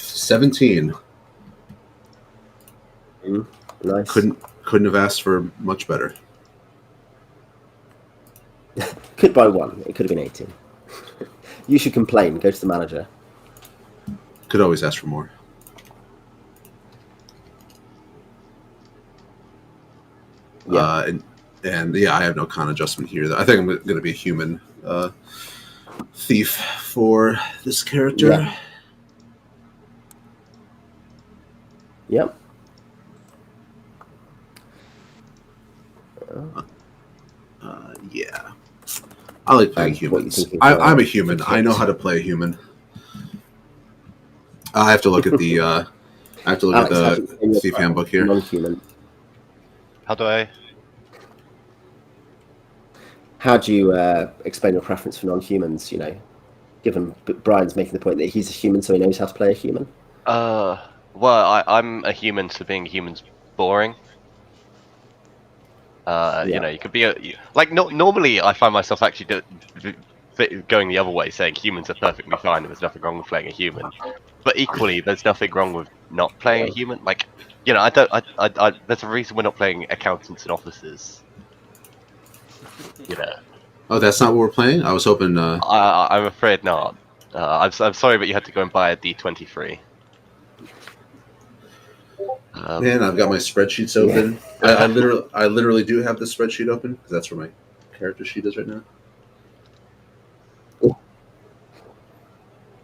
17. Nice. Couldn't have asked for much better. Could buy 1. It could have been 18. You should complain. Go to the manager. Could always ask for more. Yeah. And yeah, I have no con adjustment here. I think I'm going to be a human thief for this character. Yeah. Yep. Yeah. I like playing And what you humans. thinking I'm a for human. I kit? know how to play a human. I have to look at the Alex, how do you explain your thief preference handbook for here. non-human? How do I? How do you explain your preference for non-humans? You know, given Brian's making the point that he's a human, so he knows how to play a human. Well, I'm a human, so being a human's boring. You know, you could be normally I find myself actually going the other way, saying humans are perfectly fine. There's nothing wrong with playing a human, but equally, there's nothing wrong with not playing a human. Like, you know, there's a reason we're not playing accountants and officers. You know. Oh, that's not what we're playing? I was hoping... I'm afraid not. I'm sorry, but you had to go and buy a D23. Man, I've got my spreadsheets open. Yeah. I literally do have the spreadsheet open, because that's where my character sheet is right now.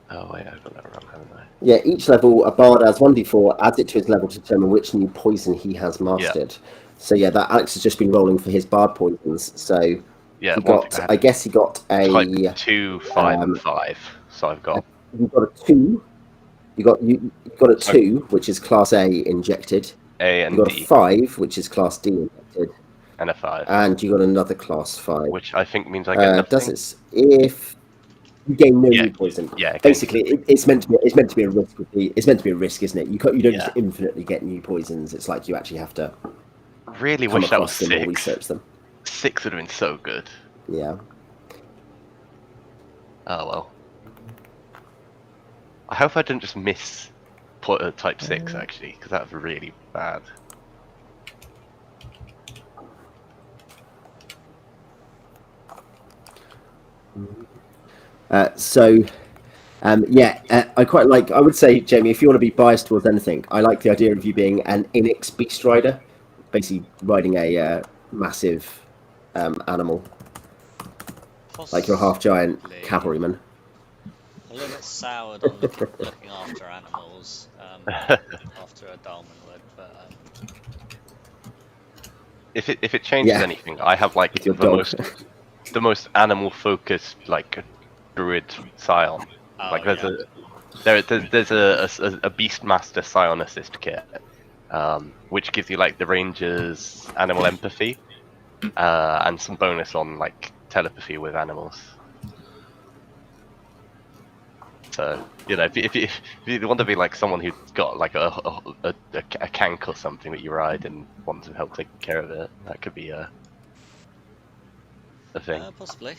Oh wait, I've got that wrong, haven't I? Yeah, each level, a bard adds 1d4, adds it to his level to determine which new poison he has mastered. Yeah. So yeah, that Alex has just been rolling for his bard poisons. So yeah, he got, I guess he got a... Type 2, 5, and 5. So I've got... You've got a 2. You got a 2, which is Class A injected. A and you got D. a 5, which is Class D injected. And a 5. And you got another Class 5. Which I think means I get nothing. Does it? If you gain no new poison. Yeah. Basically, it's meant to be a risk. It's meant to be a risk, isn't it? You don't just infinitely get new poisons. It's like you actually have to. Really wish that was 6. Or research them. 6 would have been so good. Yeah. Oh well. I hope I didn't just miss type 6 actually, because that was really bad. I quite like. I would say, Jamie, if you want to be biased towards anything, I like the idea of you being an Inix beast rider, basically riding a massive animal, like you're a half giant cavalryman. A little bit soured on looking after animals after a Dalman would, but if it changes anything, I have like the most animal focused like druid scion. Like there's a Beastmaster Scion Assist kit, which gives you like the ranger's animal empathy, and some bonus on like telepathy with animals. So you know, if you want to be like someone who's got like a cank or something that you ride and want to help take care of it, that could be a thing. Possibly.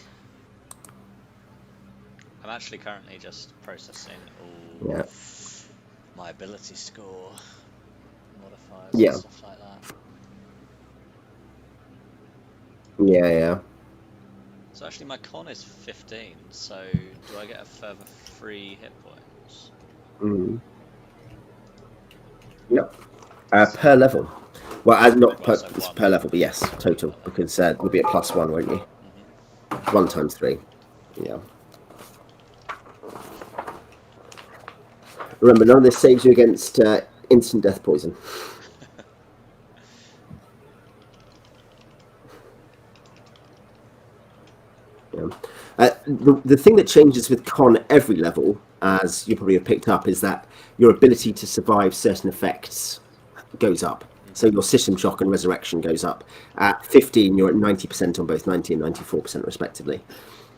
I'm actually currently just processing all my ability score modifiers and stuff like that. Yeah. So actually my con is 15, so do I get a further 3 hit points? Yep. Per level. Well, not per level, but yes, total, because you'll be at +1, won't you? 1 times 3. Yeah. Remember, none of this saves you against instant death poison. The thing that changes with con every level, as you probably have picked up, is that your ability to survive certain effects goes up. So your system shock and resurrection goes up. At 15, you're at 90% on both 90 and 94% respectively.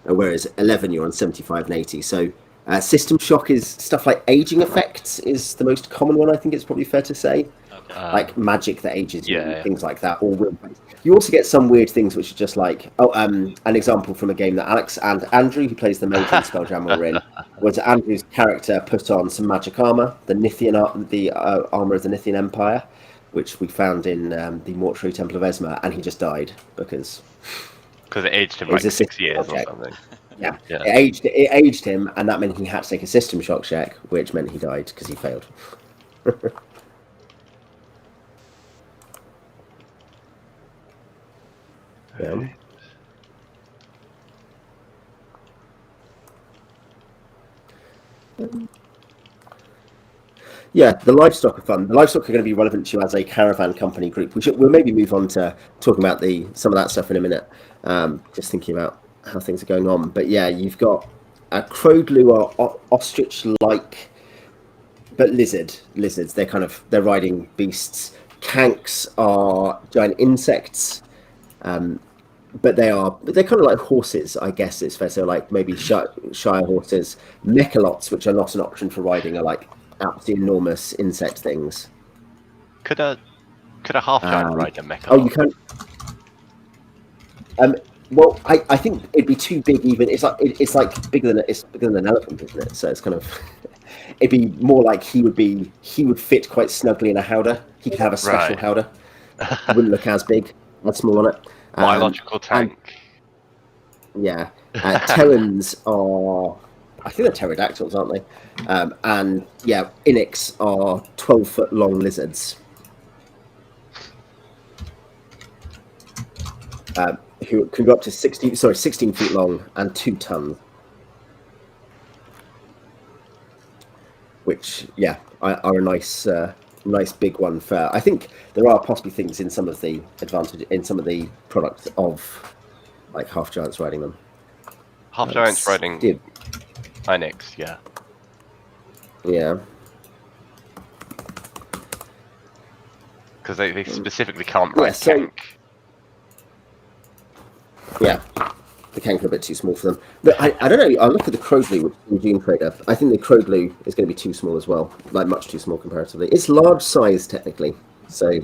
Whereas 11, you're on 75 and 80. So system shock is stuff like aging effects is the most common one, I think it's probably fair to say. Like magic that ages you, things like that. Or you also get some weird things which are just like, an example from a game that Alex and Andrew, who plays the mage in Spelljammer, were in, was Andrew's character put on some magic armor, the armor of the Nithian Empire, which we found in the Mortuary Temple of Esma, and he just died because it aged him like 6 years or something. Yeah. It aged him, and that meant he had to take a system shock check, which meant he died because he failed. Yeah. Yeah, the livestock are fun. The livestock are going to be relevant to you as a caravan company group. We'll maybe move on to talking about some of that stuff in a minute. Just thinking about how things are going on. But yeah, you've got Crowdloo are ostrich-like, but lizards. They're riding beasts. Kanks are giant insects. But they're kind of like horses, I guess it's fair to say, like maybe Shire horses. Mechalots, which are not an option for riding, are like absolutely enormous insect things. Could a half giant ride a mecha? Oh, you can. Well, I think it'd be too big. Even it's like bigger than an elephant, isn't it? So it's kind of it'd be more like he would fit quite snugly in a howdah. He could have a special Right. howdah. It wouldn't look as big, as small on it. Biological tank. Yeah, Terrans are, I think they're pterodactyls, aren't they? And yeah, Inix are 12-foot long lizards who can go up to 16 feet long and 2 tons. Which, yeah, are a nice big one for. I think there are possibly things in some of the products of like half giants riding them. Half giants riding Inix, yeah. Yeah. Because they specifically can't ride tank. Yeah, the Kank are a bit too small for them. But I don't know. I look at the Crowdloo, which is Gene Trader. I think the Crowdloo is going to be too small as well, like much too small comparatively. It's large size technically, so.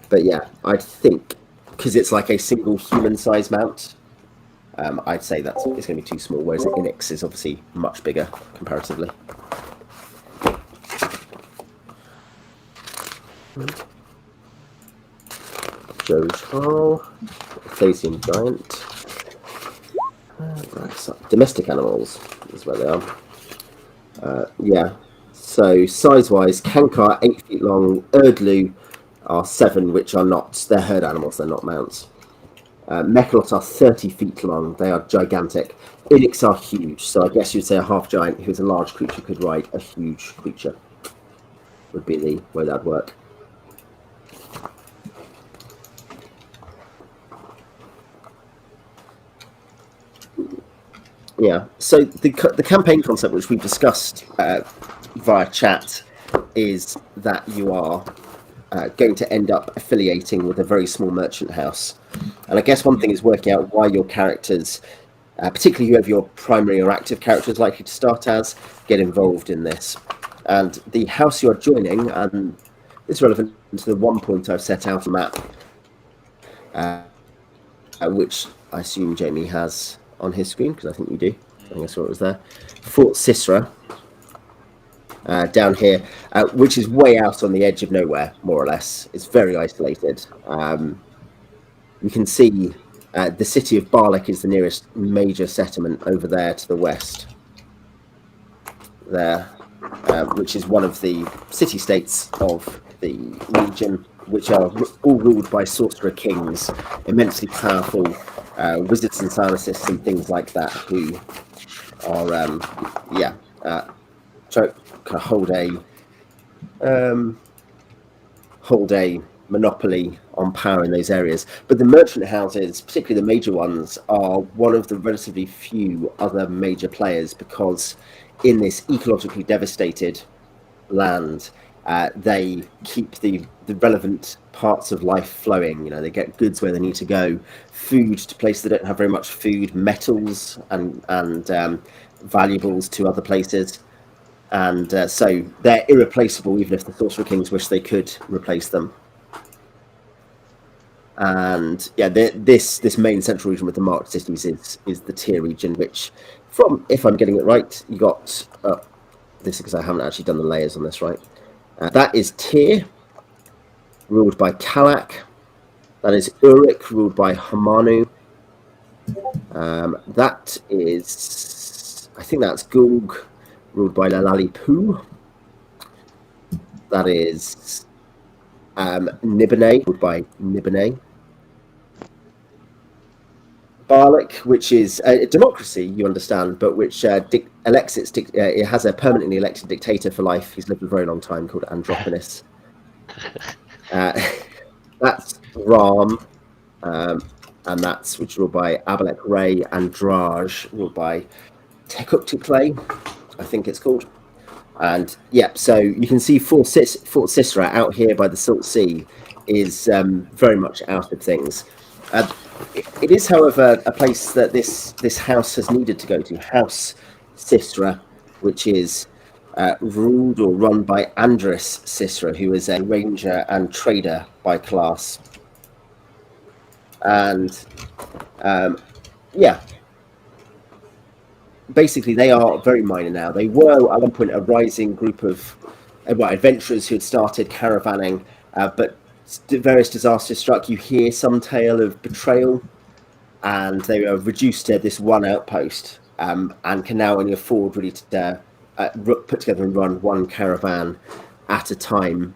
But yeah, I think because it's like a single human-size mount, I'd say it's going to be too small. Whereas Inix is obviously much bigger comparatively. Jojo, Thasian giant. Right, so domestic animals is where they are. Yeah. So size-wise, Kankar 8 feet long, Erdlu are 7, which are not. They're herd animals. They're not mounts. Mechalots are 30 feet long. They are gigantic. Inix are huge. So I guess you'd say a half giant who's a large creature could ride a huge creature. Would be the way that'd work. Yeah. So the campaign concept, which we've discussed via chat, is that you are going to end up affiliating with a very small merchant house. And I guess one thing is working out why your characters, particularly whoever your primary or active character is likely to start as, get involved in this. And the house you are joining, and this is relevant to the one point I've set out on the map, which I assume Jamie has on his screen, because I think you do. I think I saw it was there. Fort Sisra, down here, which is way out on the edge of nowhere, more or less. It's very isolated. You can see the city of Barlek is the nearest major settlement over there to the west. There, which is one of the city-states of the region, which are all ruled by sorcerer kings, immensely powerful wizards and pharmacists and things like that, who are try to kind of hold a monopoly on power in those areas. But the merchant houses, particularly the major ones, are one of the relatively few other major players, because in this ecologically devastated land, they keep the relevant parts of life flowing. You know, they get goods where they need to go, food to places that don't have very much food, metals and valuables to other places. And so they're irreplaceable, even if the Sorcerer Kings wish they could replace them. And yeah, this main central region with the marked cities is the Tier region, which, from, if I'm getting it right, you got this because I haven't actually done the layers on this right. That is Tyr, ruled by Kalak. That is Uruk, ruled by Hamanu. That is, I think that's Gulg, ruled by Lalali Poo. That is Nibene, ruled by Nibene. Barlick, which is a democracy, you understand, but which elects it has a permanently elected dictator for life. He's lived a very long time, called Andropolis. That's Ram, and that's which is ruled by Abalek Ray, and Draj, ruled by Tekuktiklay, I think it's called. And yeah, so you can see Fort Sisera out here by the Salt Sea is very much out of things. It is, however, a place that this house has needed to go to, House Sisera, which is ruled or run by Andres Sisera, who is a ranger and trader by class. And yeah, basically they are very minor now. They were at one point a rising group of adventurers who had started caravanning, but various disasters struck. You hear some tale of betrayal, and they were reduced to this one outpost, and can now only afford really to put together and run one caravan at a time.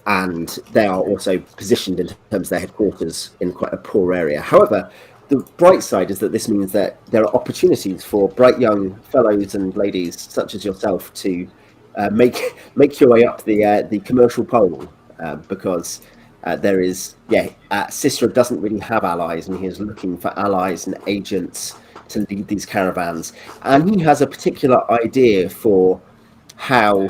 And they are also positioned in terms of their headquarters in quite a poor area. However, the bright side is that this means that there are opportunities for bright young fellows and ladies such as yourself to make your way up the commercial pole, because there is Sisera doesn't really have allies, and he is looking for allies and agents to lead these caravans, and he has a particular idea for how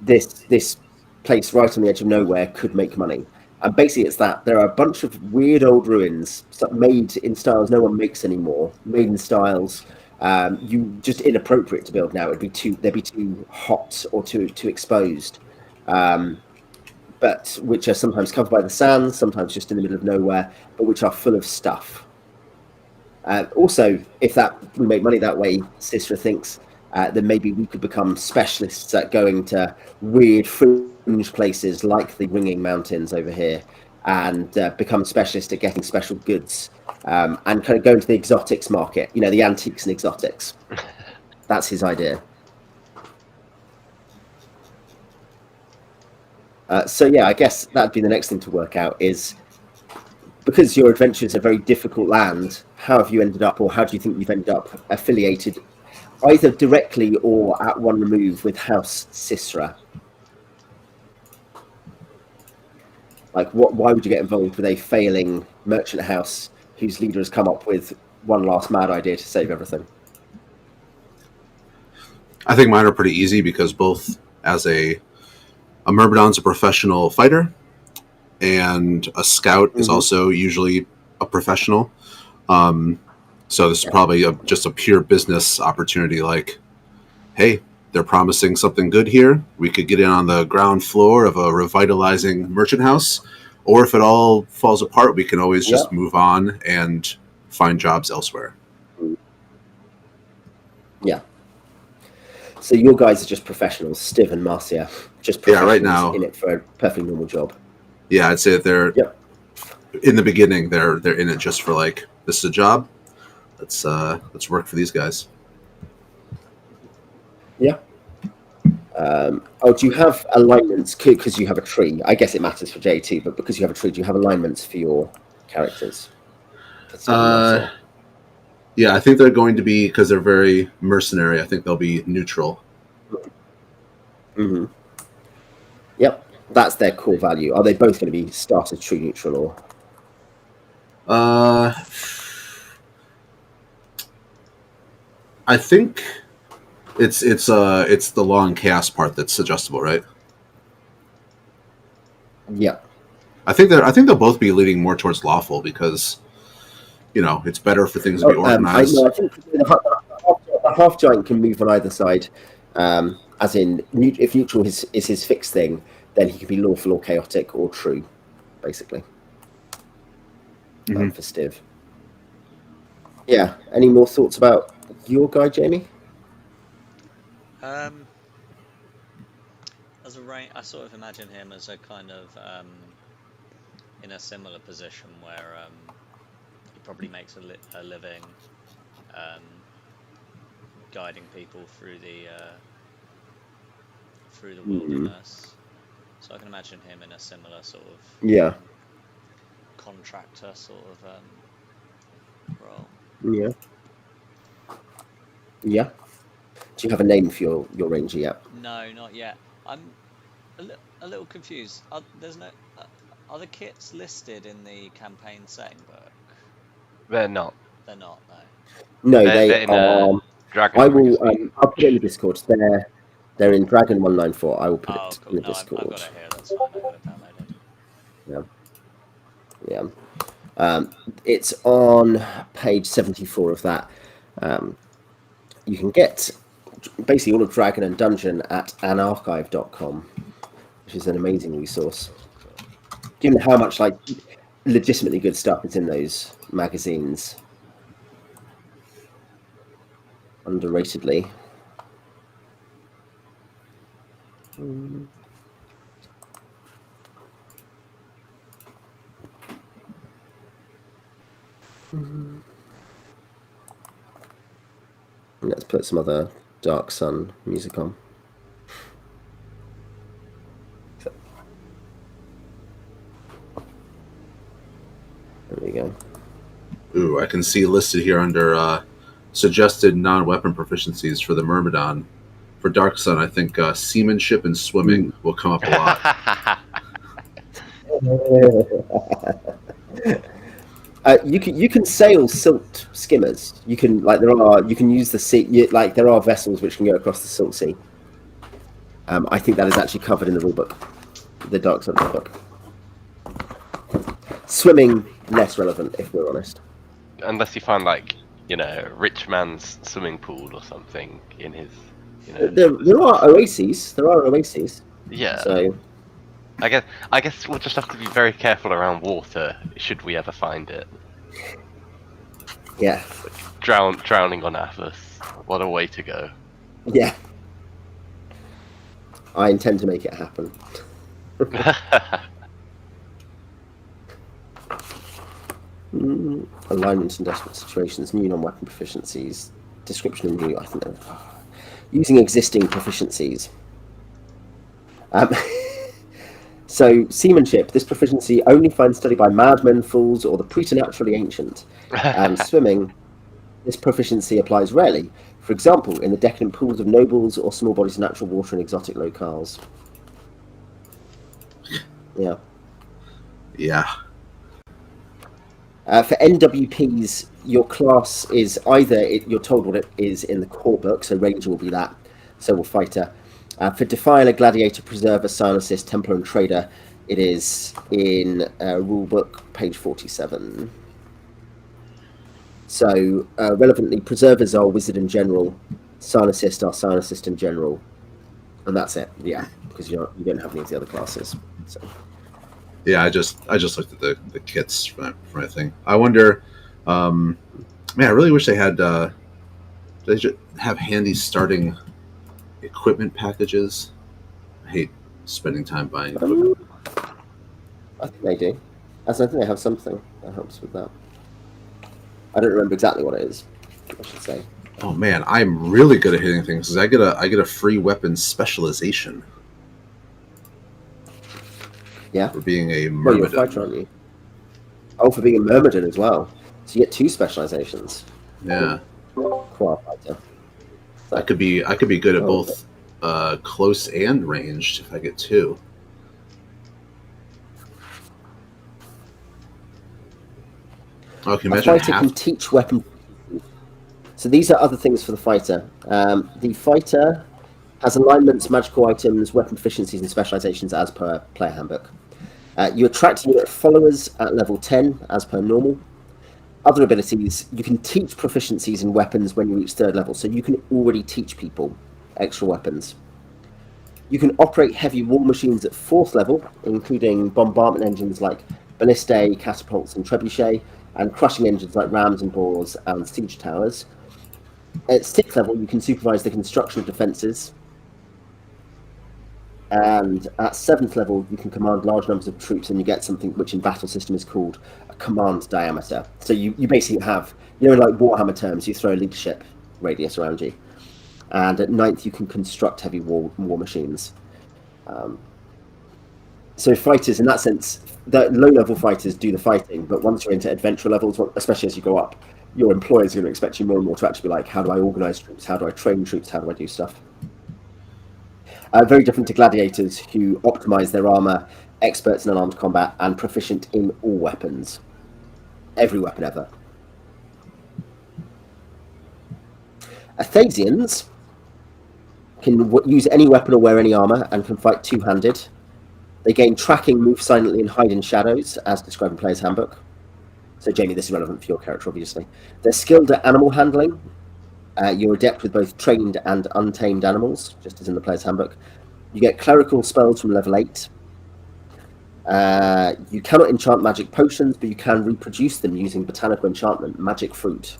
this place right on the edge of nowhere could make money. And basically it's that there are a bunch of weird old ruins made in styles no one makes anymore, made in styles you just inappropriate to build now. They'd be too hot or too exposed, but which are sometimes covered by the sands, sometimes just in the middle of nowhere, but which are full of stuff. Also, if we make money that way, Sisera thinks, then maybe we could become specialists at going to weird fringe places like the Ringing Mountains over here, and become specialists at getting special goods, and kind of go into the exotics market, the antiques and exotics. That's his idea. So yeah, I guess that'd be the next thing to work out is, because your adventure is a very difficult land, how have you ended up, or how do you think you've ended up affiliated either directly or at one remove with House Sisera? Like, why would you get involved with a failing merchant house whose leader has come up with one last mad idea to save everything? I think mine are pretty easy, because both as a Myrmidon's a professional fighter, and a scout is also usually a professional. So this is probably just a pure business opportunity. Like, hey, they're promising something good here. We could get in on the ground floor of a revitalizing merchant house. Or if it all falls apart, we can always just move on and find jobs elsewhere. Yeah. So your guys are just professionals, Stiv and Marcia. Just professionals right now, in it for a perfectly normal job. Yeah, I'd say that they're in the beginning. They're in it just for, like, this is a job. Let's work for these guys. Yeah. Do you have alignments? Because you have a tree. I guess it matters for J2, but because you have a tree, do you have alignments for your characters? Yeah, I think they're going to be, because they're very mercenary, I think they'll be neutral. Mm-hmm. Yep, that's their core value. Are they both going to be starter true neutral, or? I think it's the long chaos part that's adjustable, right? Yeah. I think they'll both be leaning more towards lawful, because it's better for things to be organized. I think the half giant can move on either side. As in, if neutral is his fixed thing, then he can be lawful or chaotic or true, basically. For Stiv. Yeah. Any more thoughts about your guy, Jamie? As a rank, I sort of imagine him as a kind of in a similar position where he probably makes a living guiding people through the through the wilderness. So I can imagine him in a similar sort of contractor sort of role. Yeah. Yeah. Do you have a name for your ranger yet? No, not yet. I'm a little confused. There's no are the kits listed in the campaign setting book? They're not. They're not. No, They're they in are. Dragon I will. Magazine. I'll put it in the Discord. They're in Dragon 194. I will put it Cool. in the No, Discord. I've got it here. That's fine. I've got it downloaded. Yeah. It's on page 74 of that. You can get basically all of Dragon and Dungeon at anarchive.com, which is an amazing resource. Given how much like legitimately good stuff is in those magazines, underratedly. Let's put some other Dark Sun music on. There we go. Ooh, I can see listed here under suggested non-weapon proficiencies for the Myrmidon. For Dark Sun, I think seamanship and swimming will come up a lot. You can sail silt skimmers. You can use the sea. There are vessels which can go across the Silt Sea. I think that is actually covered in the rulebook, the Dark Sun rulebook. Swimming less relevant, if we're honest. Unless you find rich man's swimming pool or something in his. There are oases. Yeah. So I guess we'll just have to be very careful around water should we ever find it. Yeah. Drowning on Athas. What a way to go. Yeah. I intend to make it happen. Alignment in desperate situations, new non-weapon proficiencies, description of new, I think they're using existing proficiencies. So, seamanship, this proficiency only finds study by madmen, fools, or the preternaturally ancient. Swimming, this proficiency applies rarely. For example, in the decadent pools of nobles or small bodies of natural water in exotic locales. Yeah. Yeah. For NWPs, your class is either you're told what it is in the core book, so Ranger will be that, so will Fighter. For Defiler, Gladiator, Preserver, Psilocyst, Templar, and Trader, it is in Rulebook, page 47. So, relevantly, Preservers are Wizard and General, Psilocyst are Psilocyst and General, and that's it, yeah, because you don't have any of the other classes. So. Yeah, I just looked at the kits for my thing. I wonder, man, I really wish they had they should have handy starting equipment packages. I hate spending time buying equipment. I think they do. I think they have something that helps with that. I don't remember exactly what it is, I should say. Oh man, I'm really good at hitting things because I get a free weapon specialization. Yeah. For being a Myrmidon. Well, you're a fighter, aren't you? Oh, for being a Myrmidon as well. So you get 2 specializations. Yeah. Quite fighter. So, I could be good at both close and ranged if I get 2. Oh, can you imagine a fighter can teach weapon. So these are other things for the fighter. The fighter has alignments, magical items, weapon proficiencies, and specializations as per player handbook. You attract a unit of followers at level 10 as per normal. Other abilities, you can teach proficiencies in weapons when you reach 3rd level, so you can already teach people extra weapons. You can operate heavy war machines at 4th level, including bombardment engines like ballistae, catapults, and trebuchet, and crushing engines like rams and boars and siege towers. At 6th level, you can supervise the construction of defences. And at 7th level, you can command large numbers of troops, and you get something which in battle system is called a command diameter. So you basically have, like Warhammer terms, you throw a leadership radius around you. And at 9th, you can construct heavy war machines. So fighters, in that sense, the low-level fighters do the fighting, but once you're into adventure levels, especially as you go up, your employers are going to expect you more and more to actually be like, how do I organize troops? How do I train troops? How do I do stuff? Very different to gladiators, who optimize their armor, experts in unarmed combat, and proficient in all weapons. Every weapon ever. Athasians can use any weapon or wear any armor and can fight two-handed. They gain tracking, move silently, and hide in shadows, as described in Player's Handbook. So, Jamie, this is relevant for your character, obviously. They're skilled at animal handling. You're adept with both trained and untamed animals, just as in the Player's Handbook. You get clerical spells from level 8. You cannot enchant magic potions, but you can reproduce them using botanical enchantment, magic fruit.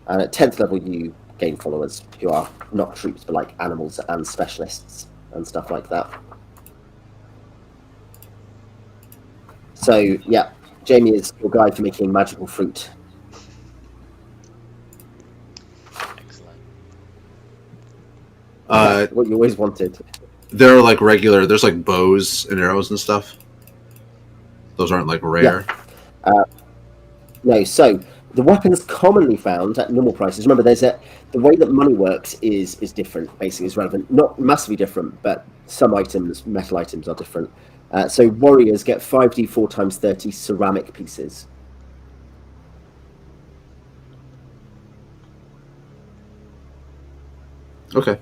And at 10th level, you gain followers who are not troops, but like animals and specialists and stuff like that. So, yeah, Jamie is your guide for making magical fruit. Excellent. What you always wanted. There are like there's like bows and arrows and stuff. Those aren't like rare. Yeah. No, so the weapons commonly found at normal prices. Remember, the way that money works is different. Basically, is relevant. Not massively different, but some items, metal items, are different. So warriors get 5d4 times 30 ceramic pieces. Okay.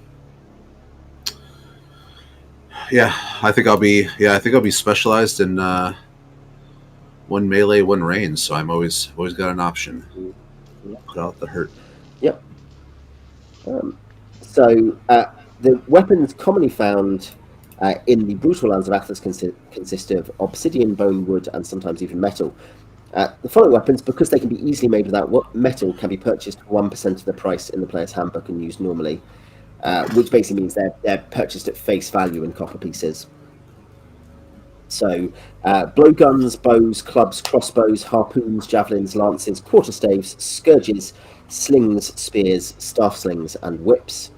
Yeah, I think I'll be specialized in one melee, one range. So I'm always got an option. Put out the hurt. Yep. So the weapons commonly found in the brutal lands of Athas consist of obsidian, bone, wood, and sometimes even metal. The following weapons, because they can be easily made without metal, can be purchased for 1% of the price in the player's handbook and used normally, which basically means they're purchased at face value in copper pieces. So blowguns, bows, clubs, crossbows, harpoons, javelins, lances, quarterstaves, scourges, slings, spears, staff slings, and whips.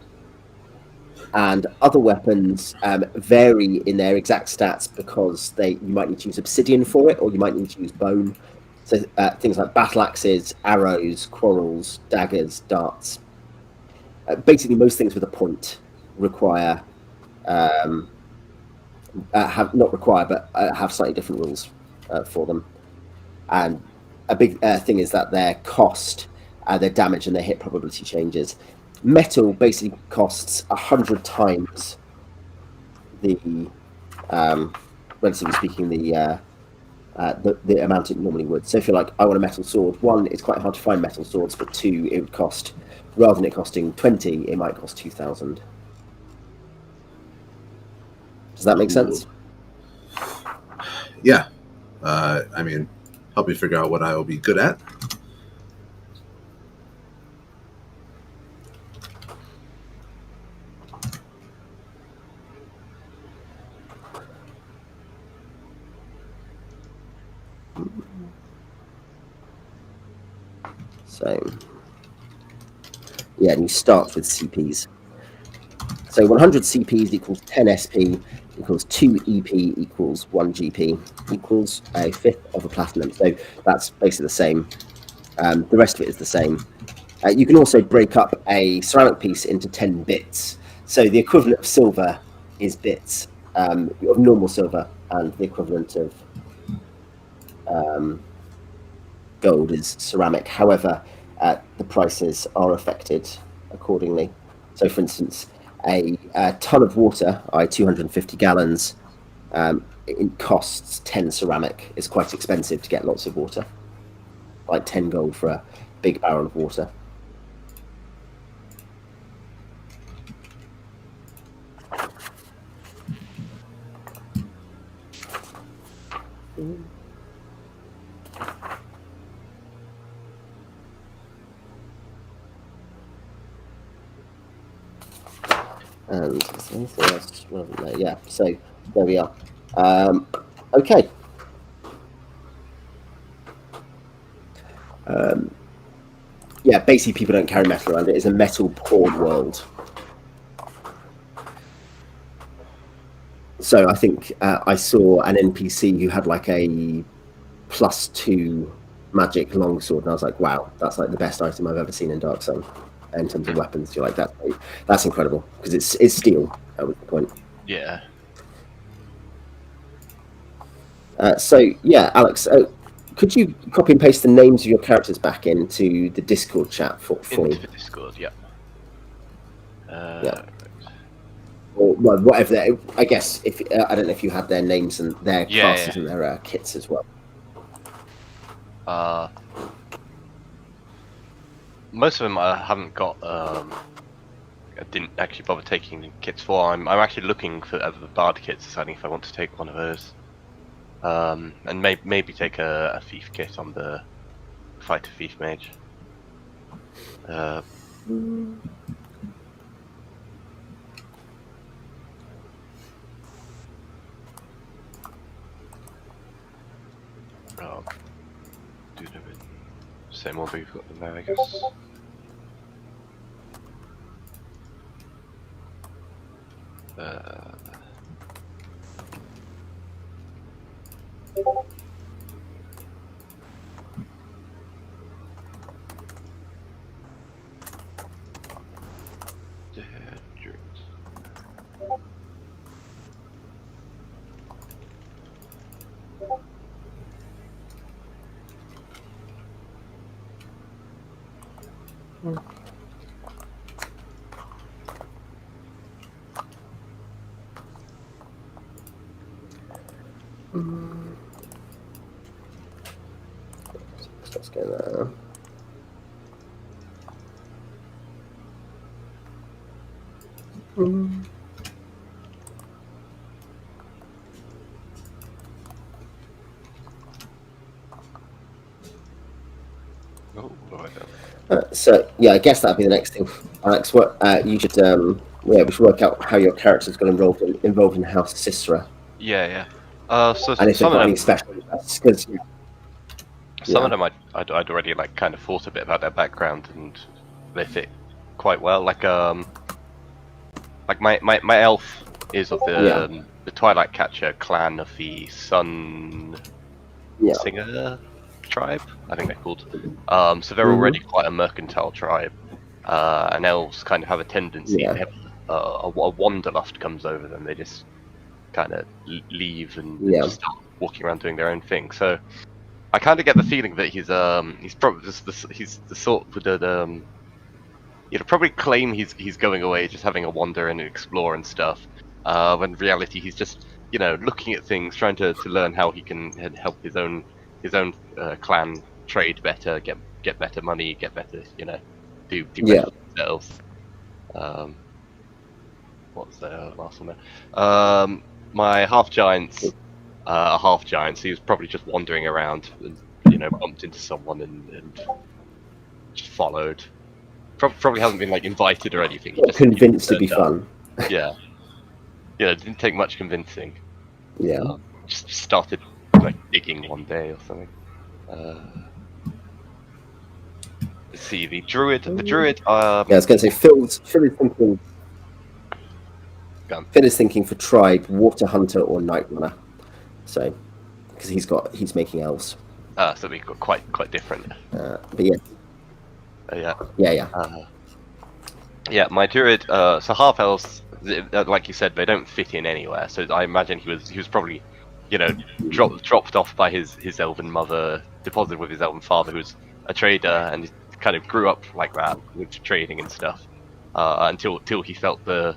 And other weapons vary in their exact stats because you might need to use obsidian for it, or you might need to use bone. So things like battle axes, arrows, quarrels, daggers, darts. Basically, most things with a point require have slightly different rules for them. And a big thing is that their cost, their damage, and their hit probability changes. Metal basically costs 100 times the, relatively speaking, the amount it normally would. So if you're like, I want a metal sword, 1, it's quite hard to find metal swords, but 2, it would cost, rather than it costing 20, it might cost 2,000. Does that make sense? Yeah. I mean, help me figure out what I will be good at. So, yeah, and you start with CPs. So 100 CPs equals 10 SP equals 2 EP equals 1 GP equals a fifth of a platinum. So that's basically the same. The rest of it is the same. You can also break up a ceramic piece into 10 bits. So the equivalent of silver is bits of normal silver, and the equivalent of gold is ceramic. However, the prices are affected accordingly. So, for instance, a ton of water, 250 gallons, it costs 10 ceramic. It's quite expensive to get lots of water, like 10 gold for a big barrel of water. And is there anything else? Well, no, yeah, so there we are. Okay. Yeah, basically people don't carry metal around. It is a metal poor world. So I think I saw an NPC who had like a +2 magic longsword, and I was like, wow, that's like the best item I've ever seen in Dark Sun in terms of weapons. You're like, that's incredible, because it's steel. That was the point. Yeah. So yeah, Alex, could you copy and paste the names of your characters back into the Discord chat for Into me? the Discord, yeah. Yeah. Or well, whatever. I guess if I don't know if you had their names and their classes and their kits as well. Most of them I haven't got. I didn't actually bother taking the kits for. I'm actually looking for the Bard kits, deciding if I want to take one of those. And maybe take a Thief kit on the Fighter Thief Mage. Do the same one we've got them there, I guess. Let's go there. So yeah, I guess that'd be the next thing, Alex. What you should we should work out how your character's got involved in House Sisera. Yeah. So and if they've some of got them, any special interests, because some of them I'd already like kind of thought a bit about their background, and they fit quite well. Like my elf is of the Twilight Catcher clan of the Sun Singer tribe, I think they're called. So they're already quite a mercantile tribe, and elves kind of have a tendency to have a wanderlust comes over them. They just kind of leave and just start walking around doing their own thing. So I kind of get the feeling that he's probably just he's the sort that he'd probably claim he's going away, just having a wander and explore and stuff. When in reality he's just looking at things, trying to learn how he can help his own clan trade better, get better money, get better do better for themselves. What's the last one there? My half giants are half giants. So he was probably just wandering around and bumped into someone and just followed. Probably hasn't been like invited or anything. He just convinced to be fun. Yeah, it didn't take much convincing. Yeah, just started like digging one day or something. Let's see, the druid. I was going to say Phil is thinking. Phil is thinking for tribe, water hunter or night runner. So, because he's making elves. So we got quite different. But yeah. Yeah, my druid. So half elves, like you said, they don't fit in anywhere. So I imagine he was probably, dropped off by his elven mother, deposited with his elven father, who was a trader, and kind of grew up like that with trading and stuff, until he felt the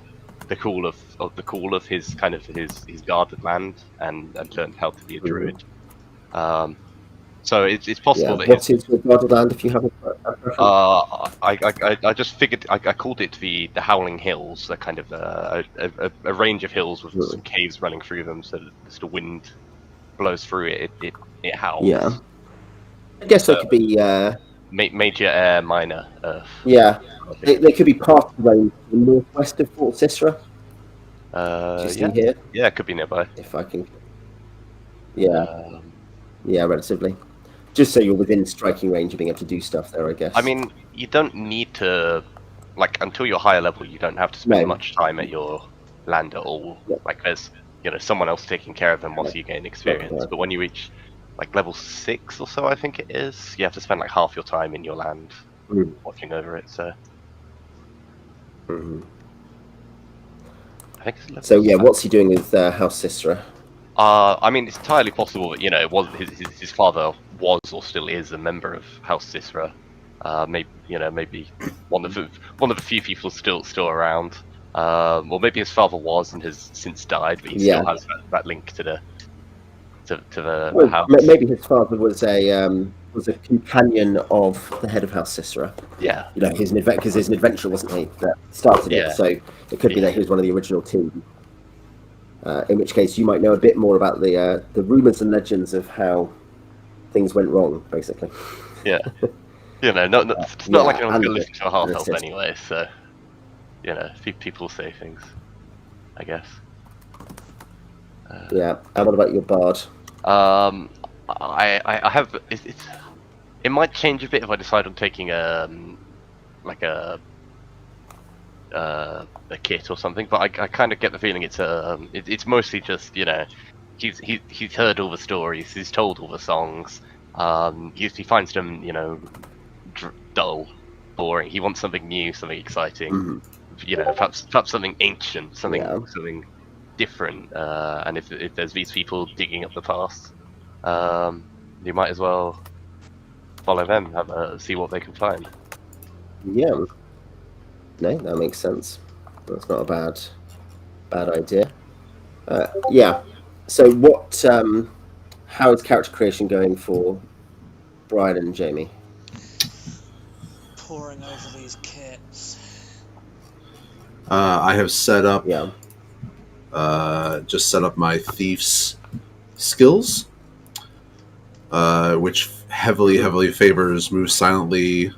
call of his kind of his guarded land and learned how to be a druid. So it's possible that what's his guarded land, if you have I just figured I called it the Howling Hills, a kind of a range of hills with some caves running through them, so that as the wind blows through it howls. Yeah, I guess they could be major air, minor earth. Yeah, they could be part of the range to the northwest of Fort Sisera. Just in here. Yeah, it could be nearby. If I can. Yeah, relatively. Just so you're within striking range of being able to do stuff there, I guess. I mean, you don't need to, until you're higher level, you don't have to spend much time at your land at all. Yeah. Like, there's, someone else taking care of them whilst you gain experience. But when you reach like level 6 or so, I think it is, you have to spend like half your time in your land watching over it. So I think it's level So yeah, 7. what's he doing with House Sisera? I mean, it's entirely possible that it was his father was or still is a member of House Sisera. Maybe one of the few people still around. Or maybe his father was and has since died, but he still has that link to the house. Maybe his father was a companion of the head of House Sisera. Yeah. He's an because he's an adventurer, wasn't he? That started it. So it could be that he was one of the original team. In which case, you might know a bit more about the rumors and legends of how things went wrong, basically. Yeah. It's not like anyone's going to listen to a half elf anyway. So people say things, I guess. And what about your bard? I have. It might change a bit if I decide on taking a kit or something, but I kind of get the feeling it's mostly just he's heard all the stories, he's told all the songs, he finds them dull, boring. He wants something new, something exciting, perhaps something ancient, something different. And if there's these people digging up the past, you might as well follow them, see what they can find. Yeah. No, that makes sense. That's not a bad idea. So what? How is character creation going for Brian and Jamie? Poring over these kits. I have set up. Just set up my thief's skills, which heavily favors move silently,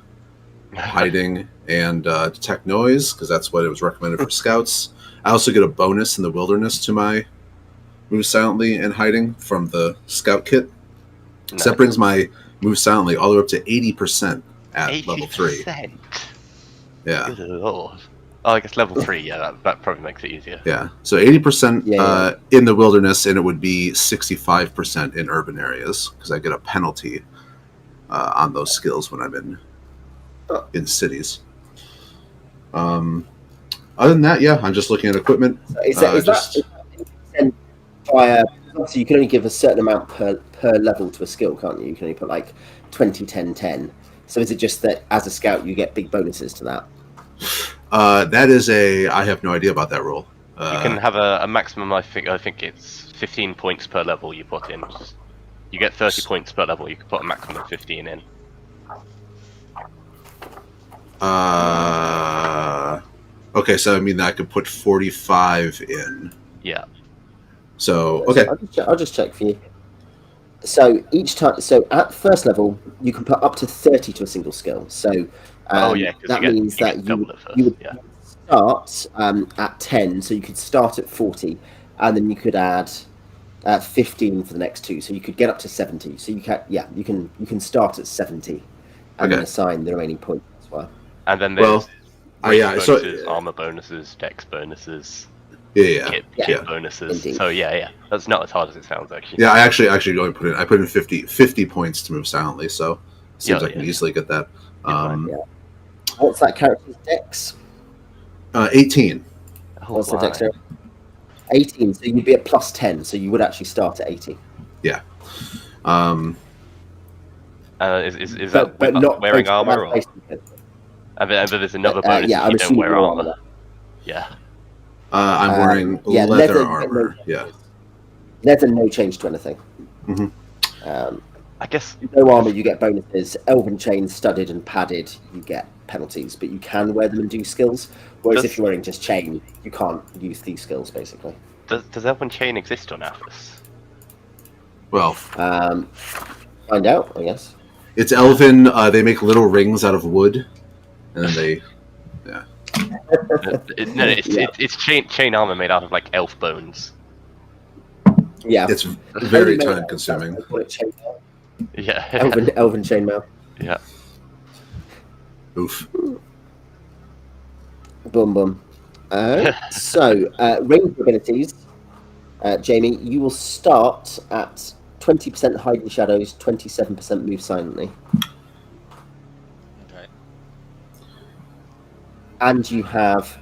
hiding, and detect noise, because that's what it was recommended for scouts. I also get a bonus in the wilderness to my move silently and hiding from the scout kit. Nice. So that brings my move silently all the way up to 80% at 80%? Level 3. Yeah. Good Lord. Oh, I guess level 3, yeah, that probably makes it easier. Yeah, so 80% in the wilderness, and it would be 65% in urban areas, because I get a penalty on those skills when I'm in cities. Other than that, I'm just looking at equipment. Is that via? Obviously, you can only give a certain amount per level to a skill, can't you? You can only put like 20, 10, 10. So is it just that as a scout you get big bonuses to that? That is I have no idea about that rule. You can have a maximum. I think it's 15 points per level you put in. You get 30 points per level. You can put a maximum of 15 in. Okay, so I mean I could put 45 in. Yeah. So okay, I'll just check for you. So each time, so at first level, you can put up to 30 to a single skill. So that means that you would start at 10, so you could start at 40, and then you could add 15 for the next two, so you could get up to 70. So you can start at 70, and then assign the remaining points as well. And then there's bonuses, armor bonuses, dex bonuses. Kit bonuses. Indeed. So that's not as hard as it sounds actually. Yeah, I actually I put in 50 points to move silently, so it seems I can easily get that. What's that character's dex? 18. What's the dex? 18. So you'd be at plus 10. So you would actually start at 80. Yeah. Is that not wearing armor? Or? And then there's another bonus if you don't wear armor. Yeah. I'm wearing leather armor. Leather, no change to anything. Mm-hmm. I guess no armor, you get bonuses. Elven chain, studded and padded, you get penalties, but you can wear them and do skills. Whereas if you're wearing just chain, you can't use these skills basically. Does Elven chain exist on Athas? Well, find out, I guess. It's Elven. They make little rings out of wood, and then they. It's chain armor made out of like elf bones. Yeah, it's very time consuming. Yeah, elven chainmail. Yeah. Oof. Boom boom. So range abilities. Jamie, you will start at 20% hide in shadows, 27% move silently. Okay. And you have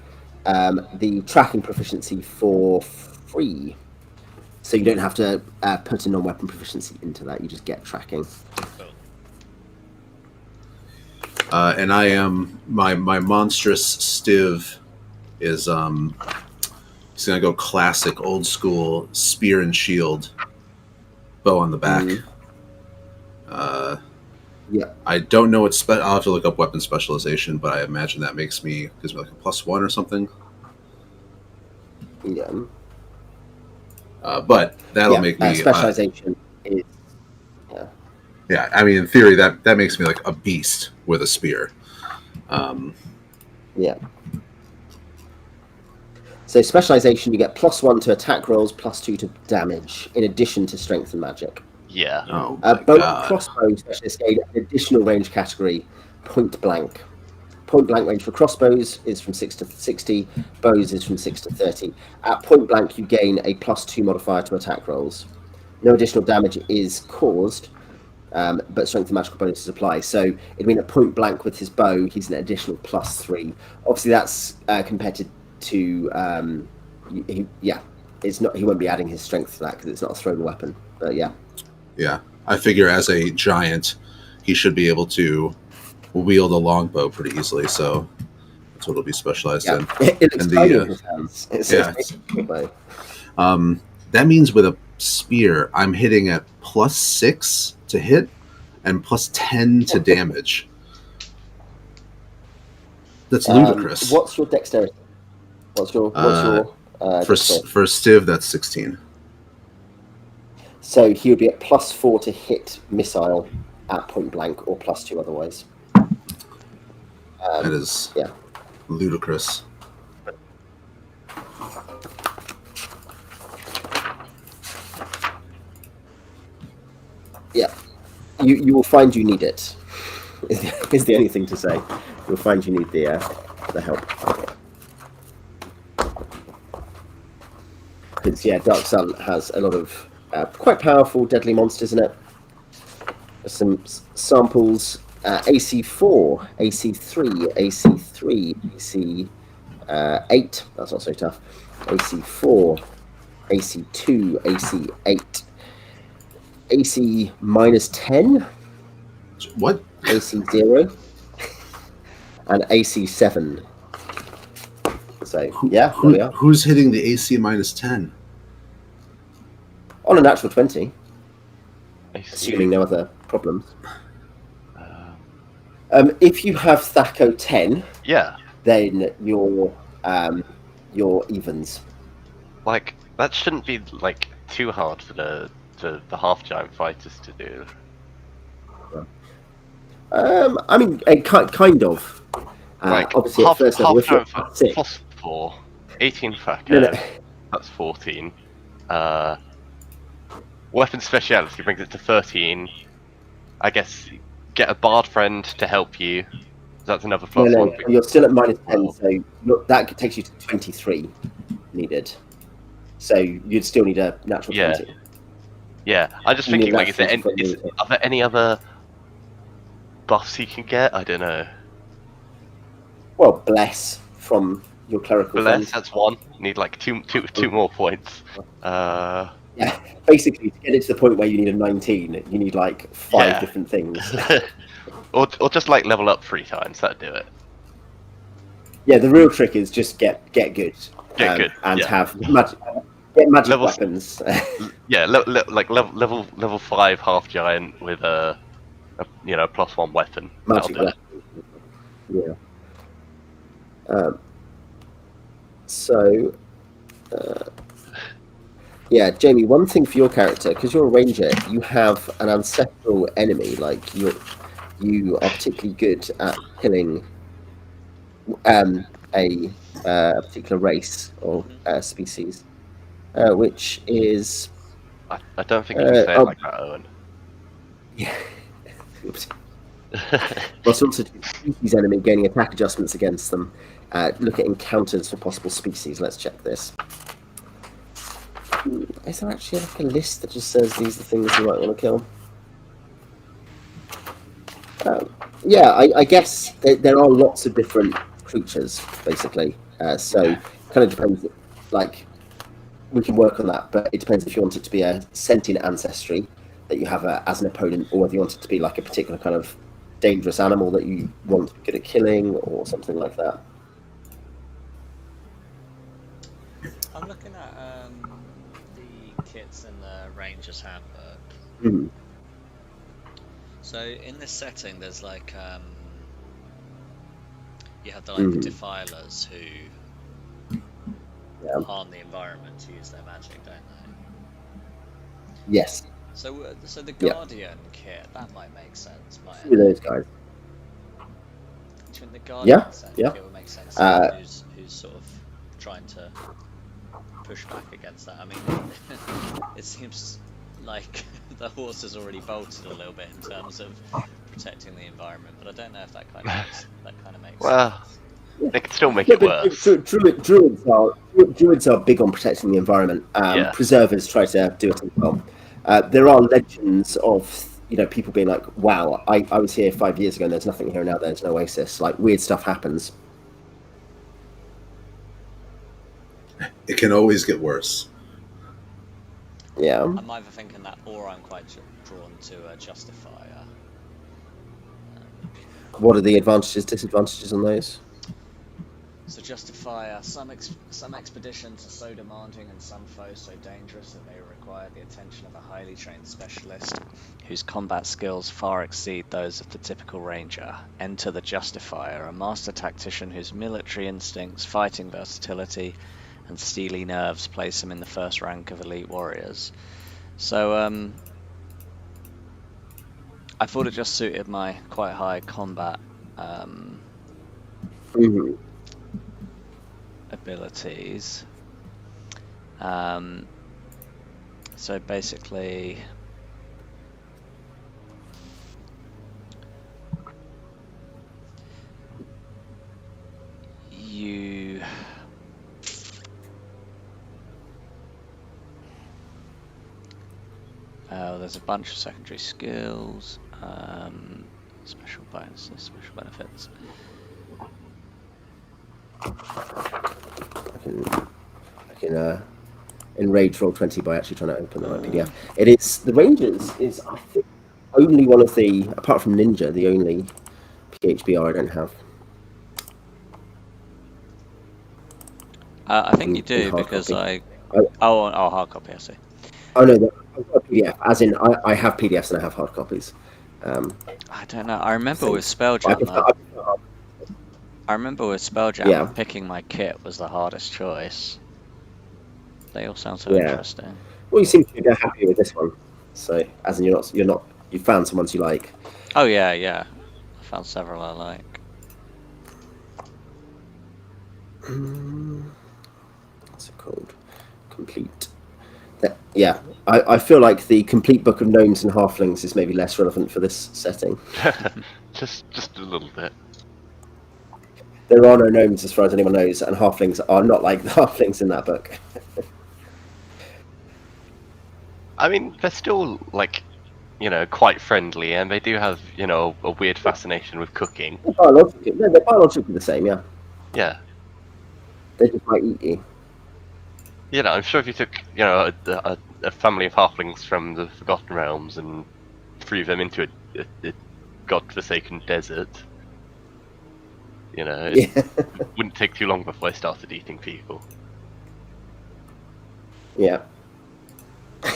the tracking proficiency for free. So you don't have to put a non-weapon proficiency into that. You just get tracking. Cool. And I am my monstrous stiv is he's gonna go classic old school spear and shield, bow on the back. Yeah. I don't know what I'll have to look up weapon specialization, but I imagine that gives me like a +1 or something. Yeah. But that'll make me specialization is. Yeah, I mean, in theory, that makes me like a beast with a spear. Yeah. So specialization, you get +1 to attack rolls, +2 to damage, in addition to strength and magic. Yeah. Oh my both God. crossbow specialists gain an additional range category, point blank. Point blank range for crossbows is from 6 to 60. Bows is from 6 to 30. At point blank, you gain a +2 modifier to attack rolls. No additional damage is caused, but strength and magical bonuses apply. So it'd mean at point blank with his bow, he's an additional +3. Obviously, that's compared to it's not. He won't be adding his strength to that because it's not a thrown weapon. But yeah. Yeah, I figure as a giant, he should be able to wield a longbow pretty easily. So that's what it'll be specialized in. It looks tiny in his hands. That means with a spear, I'm hitting at +6 to hit and +10 to damage. That's ludicrous. What's your dexterity? What's your for Stiv? That's 16. So he would be at +4 to hit missile at point blank, or +2 otherwise. That is ludicrous. Yeah, you will find you need it. Is the only thing to say. You'll find you need the help. Because Dark Sun has a lot of quite powerful, deadly monsters in it. There's some samples: AC4, AC3, AC3, AC8. That's not so tough. AC4, AC2, AC8. AC -10. What? AC0 and AC7. So there we are. Who's hitting the AC -10? On a natural 20, AC. assuming no other problems. If you have Thaco 10, then you're evens. Like that shouldn't be like too hard for the half giant fighters to do. I mean, kind of. Like obviously, half, at first half level, giant if you're +4, 18 Thaco, No. that's 14. Weapon speciality brings it to 13. I guess get a bard friend to help you. That's another +1. You're still at -10, so that takes you to 23 needed. So you'd still need a natural 20. Yeah, I'm just thinking, like, are there any other buffs he can get? I don't know. Well, bless from your clerical friend. That's one. Need like two more points. Yeah, basically to get it to the point where you need a 19, you need like 5 different things. or just like level up 3 times. That'd do it. Yeah, the real trick is just get good. And have magic weapons. level 5 half giant with a +1 weapon. Magic weapon. Yeah. Jamie, one thing for your character, because you're a ranger, you have an ancestral enemy. Like you are particularly good at killing a particular race or species, which is. I don't think you can say it like that, Owen. Yeah. Plus, also species enemy gaining attack adjustments against them. Look at encounters for possible species. Let's check this. Is there actually like a list that just says these are the things you might want to kill? Yeah, I guess there are lots of different creatures, basically. So kind of depends. Like, we can work on that, but it depends if you want it to be a sentient ancestry that you have as an opponent, or whether you want it to be like a particular kind of dangerous animal that you want to be good at killing, or something like that. I'm looking at the kits in the Ranger's Handbook. Mm. So in this setting, there's like you have the defilers who harm the environment to use their magic, don't they? Yes. So the Guardian kit, that might make sense. Who are those guys? Do you think the Guardian kit would make sense? Who's sort of trying to push back against that? I mean, it seems like the horse has already bolted a little bit in terms of protecting the environment, but I don't know if that kind of makes sense. They can still make it worse. Druids are big on protecting the environment. Preservers try to do it as well. There are legends of people being like, "Wow, I was here 5 years ago, and there's nothing here now. There's an oasis." Like, weird stuff happens. It can always get worse. Yeah. I'm either thinking that, or I'm quite drawn to a Justifier. What are the advantages, disadvantages on those? So Justifier, some expeditions are so demanding and some foes so dangerous that they require the attention of a highly trained specialist whose combat skills far exceed those of the typical ranger. Enter the Justifier, a master tactician whose military instincts, fighting versatility, and steely nerves place him in the first rank of elite warriors. So I thought it just suited my quite high combat abilities. So basically, you there's a bunch of secondary skills, special bonuses, special benefits. I can enrage roll20 by actually trying to open the right PDF. It is the Rangers is, I think, only one of the, apart from Ninja, the only PHBR I don't have. I think you do, because hard copy, I see. Oh no, I've got a PDF. As in, I have PDFs and I have hard copies. I don't know. I remember with Spelljammer. Picking my kit was the hardest choice. They all sound so interesting. Well, you seem to be happy with this one. So, as in, you found some ones you like. Oh yeah. I found several I like. What's it called? Complete. I feel like the complete book of gnomes and halflings is maybe less relevant for this setting. just a little bit. There are no gnomes as far as anyone knows, and halflings are not like the halflings in that book. I mean, they're still, like, quite friendly, and they do have, a weird fascination with cooking. They're biologically the same, yeah. Yeah. They just might eat you. I'm sure if you took, a family of halflings from the Forgotten Realms and threw them into a godforsaken desert, it wouldn't take too long before I started eating people. Yeah. Do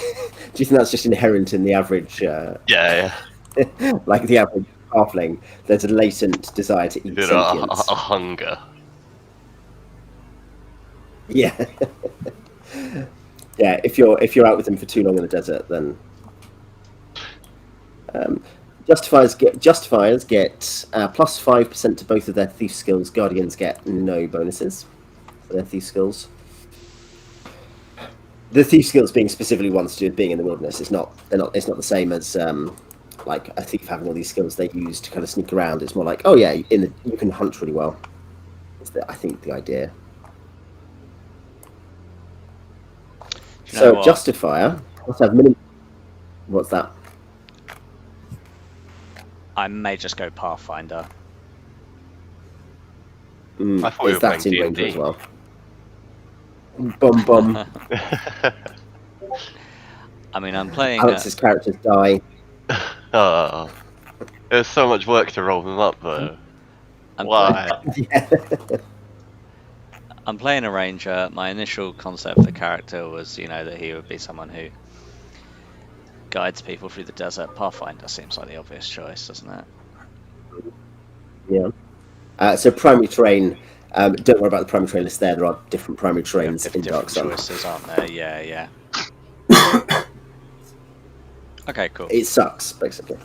you think that's just inherent in the average? Yeah. Like the average halfling, there's a latent desire to eat sentience. A hunger. Yeah. Yeah, if you're out with them for too long in the desert, then Justifiers get plus 5% to both of their thief skills. Guardians get no bonuses for their thief skills. The thief skills being specifically ones to do with being in the wilderness. It's not the same as like a thief having all these skills they use to kind of sneak around. It's more like, oh yeah, you can hunt really well. I think the idea. Do Do you know So what? justifier must have minimum. What's that? I may just go Pathfinder. I thought we Is were that playing in Ranger D&D. as well? Bum. I mean, I'm playing. Alex's characters die. Oh, there's so much work to roll them up, though. I'm Why? I'm playing a ranger. My initial concept for the character was, that he would be someone who guides people through the desert. Pathfinder seems like the obvious choice, doesn't it? Yeah. So primary terrain. Don't worry about the primary terrain list there. There are different primary You have terrains in Dark different Sun. choices, aren't there? Yeah. Okay, cool. It sucks, basically.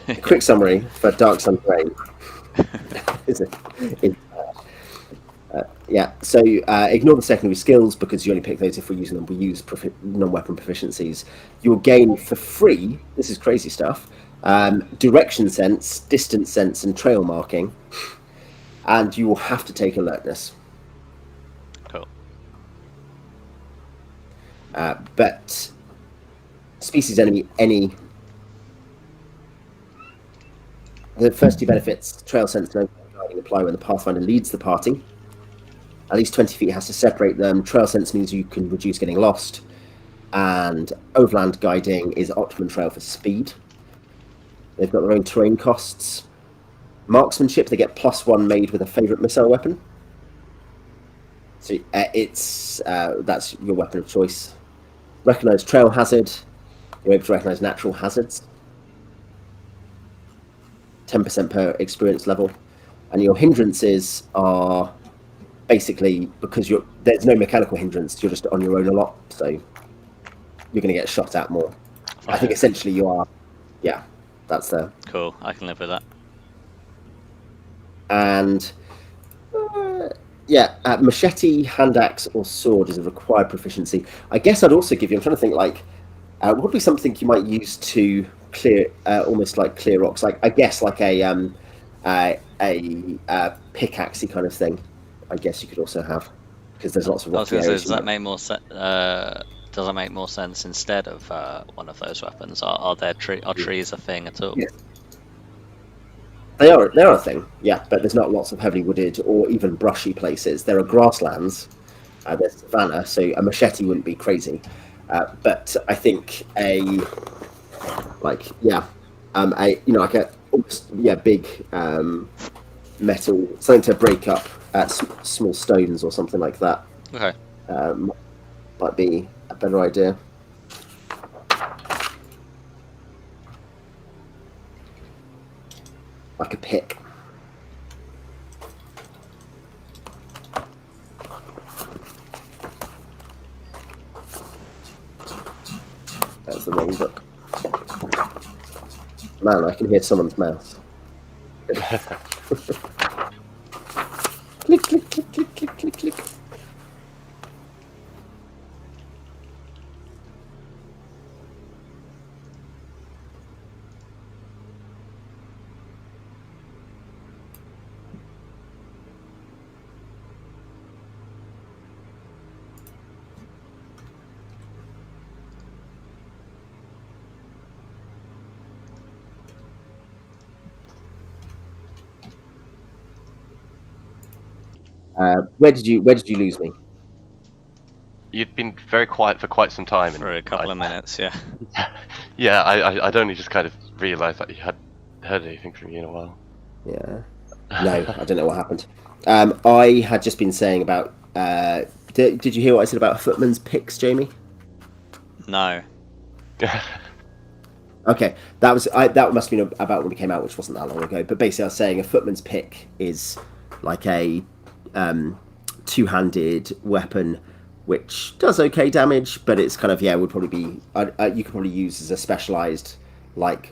A quick summary for Dark Sun terrain. So ignore the secondary skills because you only pick those if we're using them. We use non-weapon proficiencies. You'll gain for free, this is crazy stuff, direction sense, distance sense, and trail marking. And you will have to take alertness. Cool. But species enemy, the first two benefits, trail sense and guiding, apply when the Pathfinder leads the party. At least 20 feet has to separate them. Trail sense means you can reduce getting lost. And overland guiding is optimum trail for speed. They've got their own terrain costs. Marksmanship, they get +1 made with a favourite missile weapon. So that's your weapon of choice. Recognise trail hazard. You're able to recognise natural hazards. 10% per experience level. And your hindrances are basically because there's no mechanical hindrance, you're just on your own a lot, so you're going to get shot at more. I think essentially you are, that's the... Cool, I can live with that. And machete, hand axe, or sword is a required proficiency. I guess I'd also give you, I'm trying to think, what would be something you might use to clear, almost like clear rocks, I guess like a pickaxey kind of thing. I guess you could also have, because there's lots of rocky areas. Does that make more sense? Does it make more sense instead of one of those weapons? Are trees a thing at all? Yeah. They are a thing, but there's not lots of heavily wooded or even brushy places. There are grasslands, there's savanna, so a machete wouldn't be crazy. But I think a big metal, something to break up small stones or something like that. Okay. Might be a better idea. Like a pick. That's the wrong book. Man, I can hear someone's mouse. Click, click, click, click, click, click, click. Where did you lose me? You'd been very quiet for quite some time. For a couple of minutes, yeah. Yeah, I'd only just kind of realised that you hadn't heard anything from you in a while. Yeah. No, I don't know what happened. I had just been saying about... did you hear what I said about Footman's picks, Jamie? No. Okay, that must have been about when it came out, which wasn't that long ago. But basically, I was saying a Footman's pick is like a two-handed weapon, which does okay damage, but it's kind of would probably be you could probably use as a specialized,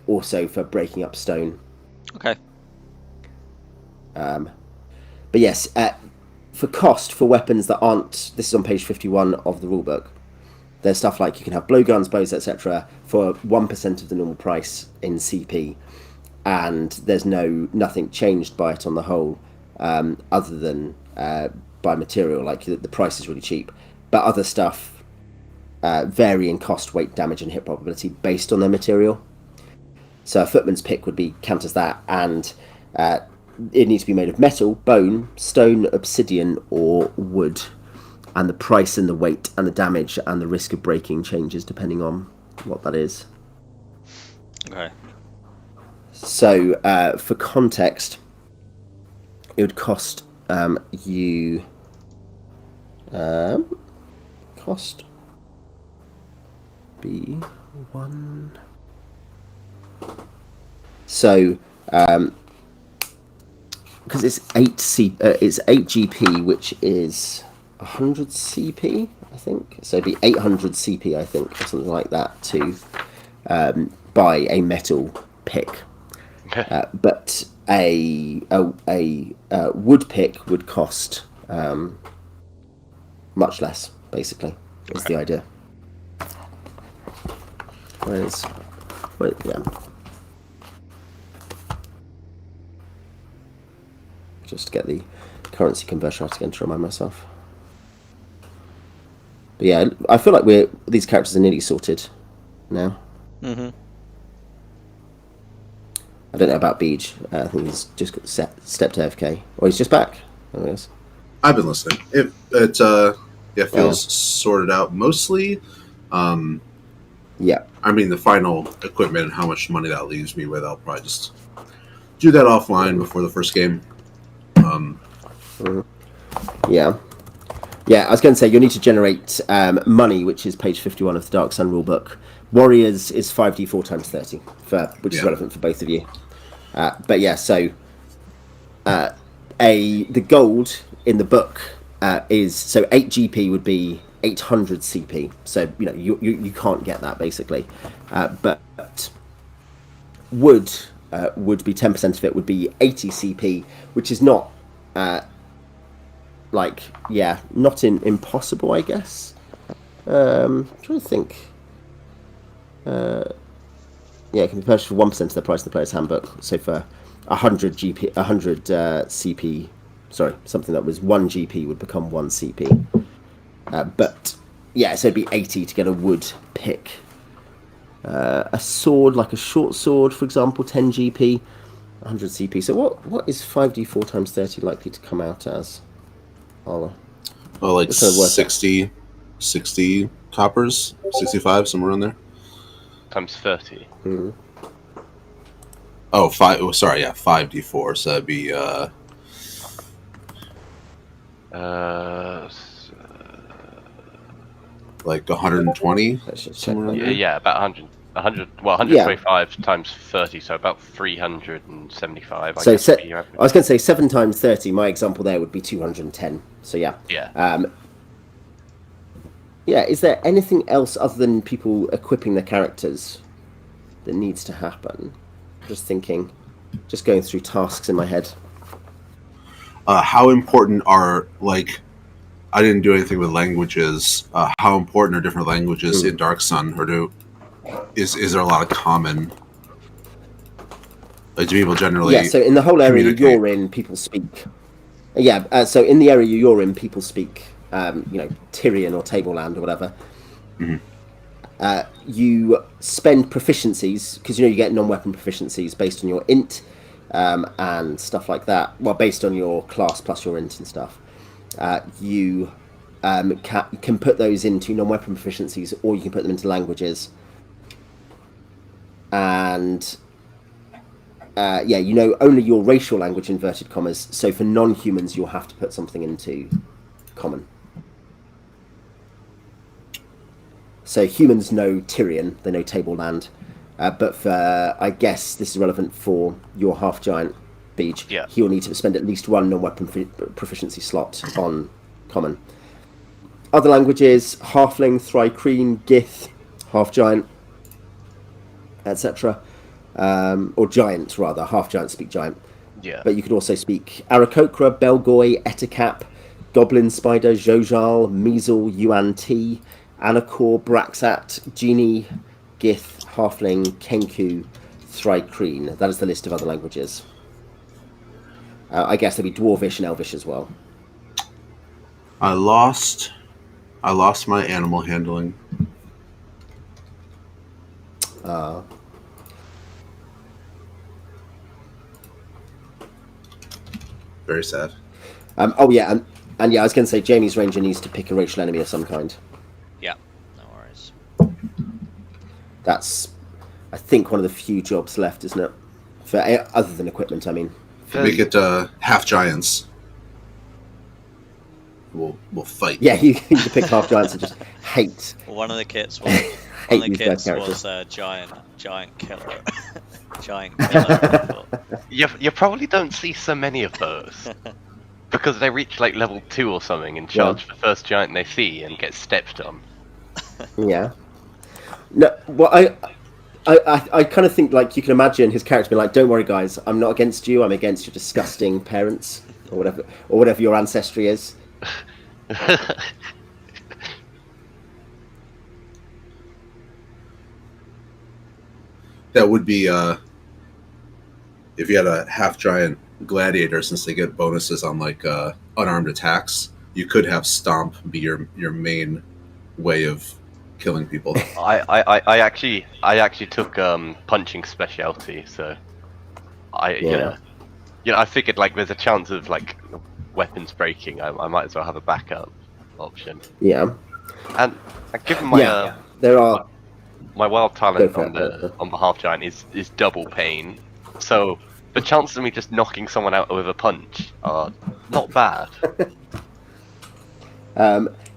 also for breaking up stone. Okay. But yes, for cost for weapons that aren't, this is on page 51 of the rulebook. There's stuff like you can have blowguns, bows, etc. for 1% of the normal price in CP, and there's nothing changed by it on the whole, other than by material. Like the price is really cheap, but other stuff vary in cost, weight, damage, and hit probability based on their material. So a footman's pick would be counters that, and it needs to be made of metal, bone, stone, obsidian, or wood. And the price and the weight and the damage and the risk of breaking changes depending on what that is. Okay. So for context, it would cost you cost be one. So because it's 8 GP, which is 100 CP, I think. So it'd be 800 CP, I think, or something like that, to buy a metal pick. But a wood pick would cost much less, basically, is the idea. Yeah. Just get the currency conversion out again to remind myself. But yeah, I feel like these characters are nearly sorted now. Mm-hmm. I don't know about Beej. I think he's just got stepped AFK. Or he's just back. There he is. I've been listening. It feels sorted out mostly. Yeah. I mean, the final equipment and how much money that leaves me with, I'll probably just do that offline before the first game. Yeah. Yeah, I was going to say, you'll need to generate money, which is page 51 of the Dark Sun rulebook. Warriors is 5d4 times 30, which is relevant for both of you. But yeah, so the gold in the book is, so 8 GP would be 800 CP. So, you can't get that, basically. But wood would be 10% of it, would be 80 CP, which is not... not impossible, I guess. I'm trying to think. It can be purchased for 1% of the price of the player's handbook. So for 100 GP, 100 CP, sorry, something that was 1 GP would become 1 CP. But yeah, so it'd be 80 to get a wood pick. A sword, like a short sword, for example, 10 GP, 100 CP. So what is 5d4 times 30 likely to come out as? Well, like 60 coppers, 65, somewhere in there. Times 30. Mm-hmm. Oh, 5d4, so that'd be like 120. Somewhere yeah, about 100. 125 times 30, so about 375. I was going to say 7 times 30. My example there would be 210. So yeah. Yeah. Is there anything else other than people equipping their characters that needs to happen? Just thinking, just going through tasks in my head. How important are, I didn't do anything with languages. How important are different languages in Dark Sun, or is there a lot of common? Do people generally? Yeah. So in the whole area you're in, people speak. Yeah. So in the area you're in, people speak. Tyrian or Tableland or whatever. Mm-hmm. You spend proficiencies because you get non-weapon proficiencies based on your int and stuff like that. Well, based on your class plus your int and stuff. You can put those into non-weapon proficiencies, or you can put them into languages. And only your racial language, inverted commas. So for non-humans, you'll have to put something into common. So humans know Tyrian, they know Tableland, but for, I guess this is relevant for your half-giant Beej. Yeah. He'll need to spend at least 1 non-weapon proficiency slot on common. Other languages, halfling, thri-kreen, gith, half-giant, etc. Or giant, rather. Half-giant speak giant. Yeah. But you could also speak Aarakocra, Belgoy, Etikap, Goblin Spider, Jojal, Measle, Yuan-Ti, Anakor, Braxat, Genie, Gith, Halfling, Kenku, thri-kreen. That is the list of other languages. I guess there'll be Dwarvish and Elvish as well. I lost I lost my animal handling. Very sad. Oh yeah, and yeah, I was going to say Jamie's ranger needs to pick a racial enemy of some kind. Yeah, no worries. That's, I think, one of the few jobs left, isn't it? For other than equipment, I mean. Make it half giants. We'll fight. Yeah, you can pick half giants and just hate. Well, one of the kits was giant killer. Giant killer. You probably don't see so many of those. Because they reach like level 2 or something and charge the first giant they see and get stepped on. Yeah. No, well, I kind of think, like, you can imagine his character being like, "Don't worry, guys, I'm not against you. I'm against your disgusting parents, or whatever your ancestry is." That would be if you had a half giant gladiator, since they get bonuses on like unarmed attacks. You could have stomp be your main way of killing people. I actually took punching specialty, so I figured like there's a chance of like weapons breaking. I might as well have a backup option. Yeah. And given my there are my wild talent on the half giant is double pain, so the chances of me just knocking someone out with a punch are not bad.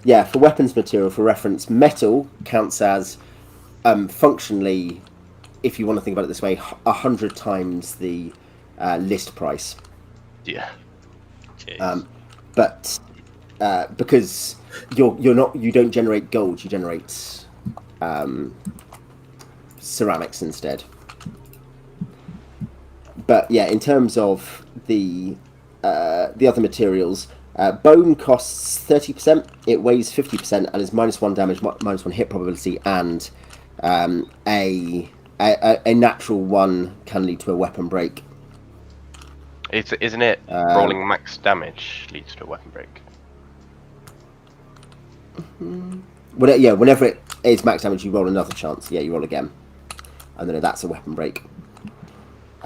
Yeah, for weapons material, for reference, metal counts as functionally, if you want to think about it this way, 100 times the list price. Yeah. But because you don't generate gold, you generate ceramics instead. But yeah, in terms of the other materials, bone costs 30%, it weighs 50%, and is -1 damage, -1 hit probability, and a natural 1 can lead to a weapon break. Isn't it rolling max damage leads to a weapon break? Whenever it is max damage, you roll another chance. Yeah, you roll again, and then that's a weapon break.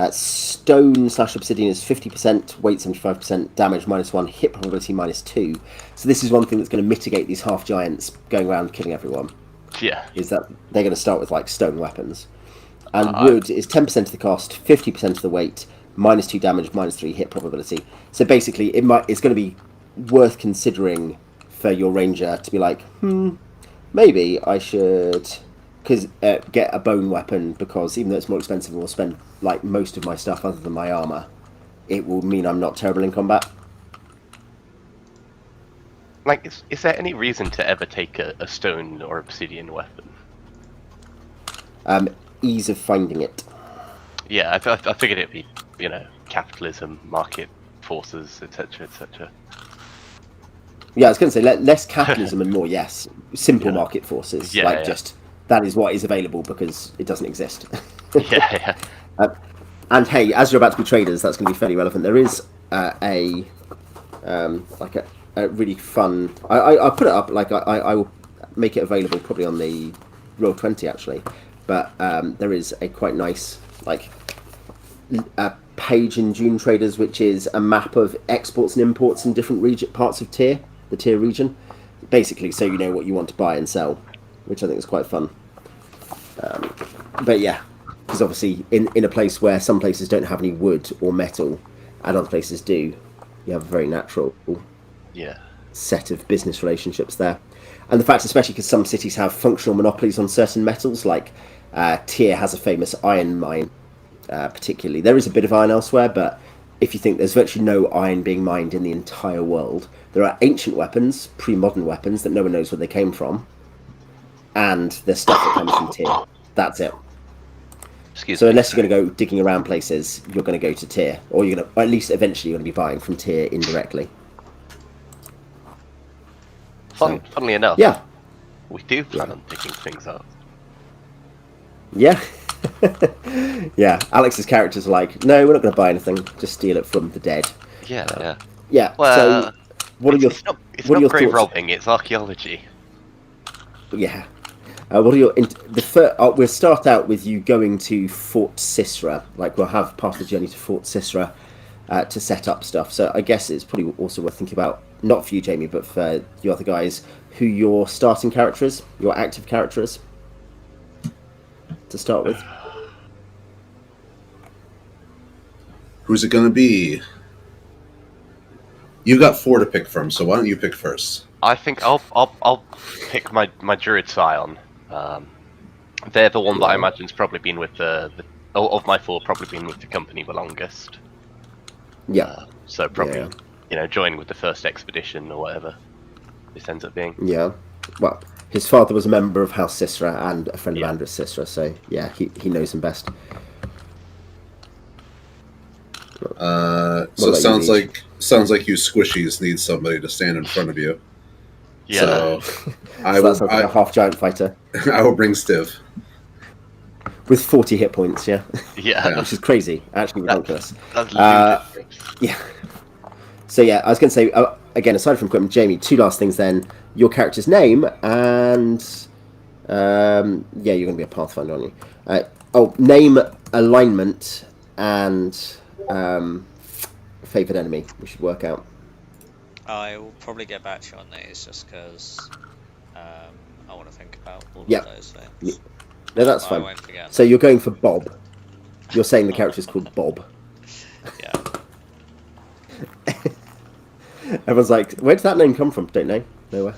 Stone/obsidian is 50%, weight 75%, damage -1, hit probability -2. So this is one thing that's going to mitigate these half giants going around killing everyone. Yeah. Is that they're going to start with like stone weapons. And wood is 10% of the cost, 50% of the weight, -2 damage, -3 hit probability. So basically, it's going to be worth considering for your ranger to be like, maybe I should get a bone weapon, because even though it's more expensive and will spend like most of my stuff other than my armor, it will mean I'm not terrible in combat. Like, is there any reason to ever take a stone or obsidian weapon? Ease of finding it. Yeah, I figured it'd be, capitalism, market forces, etc., etc. Yeah, I was going to say less capitalism and more, simple market forces. Just that is what is available because it doesn't exist. Yeah. And hey, as you're about to be traders, that's going to be fairly relevant. There is a really fun. I put it up. Like I will make it available probably on the Roll20 actually, but there is a quite nice a page in June Traders, which is a map of exports and imports in different parts of the tier region, basically, so you know what you want to buy and sell, which I think is quite fun. But yeah, because obviously in a place where some places don't have any wood or metal and other places do, you have a very natural set of business relationships there. And the fact, especially because some cities have functional monopolies on certain metals, like Tyr has a famous iron mine, particularly. There is a bit of iron elsewhere, but if you think there's virtually no iron being mined in the entire world, there are ancient weapons, pre-modern weapons, that no one knows where they came from, and there's stuff that comes from Tyr. That's it. So unless you're going to go digging around places, you're going to go to Tyr, or you're going to, at least eventually, you're going to be buying from Tyr indirectly. Funnily enough, we do plan on picking things up. Yeah. Yeah, Alex's characters are like, no, we're not going to buy anything, just steal it from the dead. Yeah. Yeah, Well, so what are your it's not grave robbing, it's archaeology. Yeah. What are your we'll start out with you going to Fort Sisra. Like we'll have part of the journey to Fort Sisra to set up stuff. So I guess it's probably also worth thinking about, not for you, Jamie, but for you other guys, who your starting character is, your active character is, to start with. Who's it going to be? You've got 4 to pick from, so why don't you pick first? I think I'll pick my druid scion. They're the one that I imagine's probably been with of my 4, probably been with the company the longest. Yeah. So probably, join with the first expedition or whatever this ends up being. Yeah. Well, his father was a member of House Sisra and a friend of Andrus Sisra, so yeah, he knows him best. So it sounds like you squishies need somebody to stand in front of you. Yeah. So That's like a half giant fighter. I will bring Stiv. With 40 hit points, yeah. Yeah. Which is crazy, actually ridiculous. That's ludicrous. Yeah. So yeah, I was going to say, again, aside from equipment, Jamie, 2 last things then. Your character's name and... you're going to be a Pathfinder, aren't you? Name, alignment, and favoured enemy. We should work out. I will probably get back to you on these just because I want to think about all of those things. Yeah. No, that's I fine. won't forget. So you're going for Bob. You're saying the character is called Bob. Yeah. Everyone's like, where did that name come from? Don't know. Nowhere.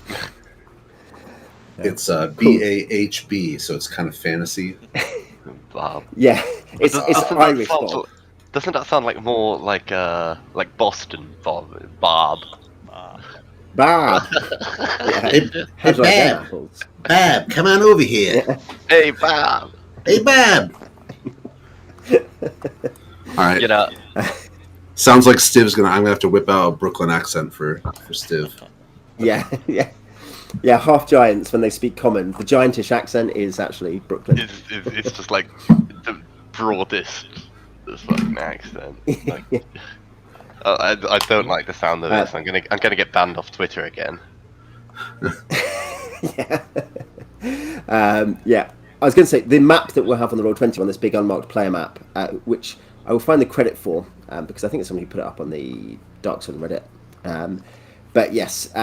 It's BAHB, so it's kind of fantasy. Bob. Yeah, it's Irish Bob. Bob. Doesn't that sound like more like Boston Bob? Bob. Bob. Yeah. Heads like them apples. Bab, come on over here. Yeah. Hey Bob. Hey, Bab. All right. Sounds like Stiv's I'm gonna have to whip out a Brooklyn accent for Stiv. Yeah. Half giants when they speak common. The giantish accent is actually Brooklyn. It's just like the broadest fucking accent. Like, I don't like the sound of this. I'm gonna get banned off Twitter again. Yeah. I was going to say the map that we'll have on the Roll20 on this big unmarked player map, which I will find the credit for because I think it's somebody who put it up on the Dark Sun Reddit. But yes,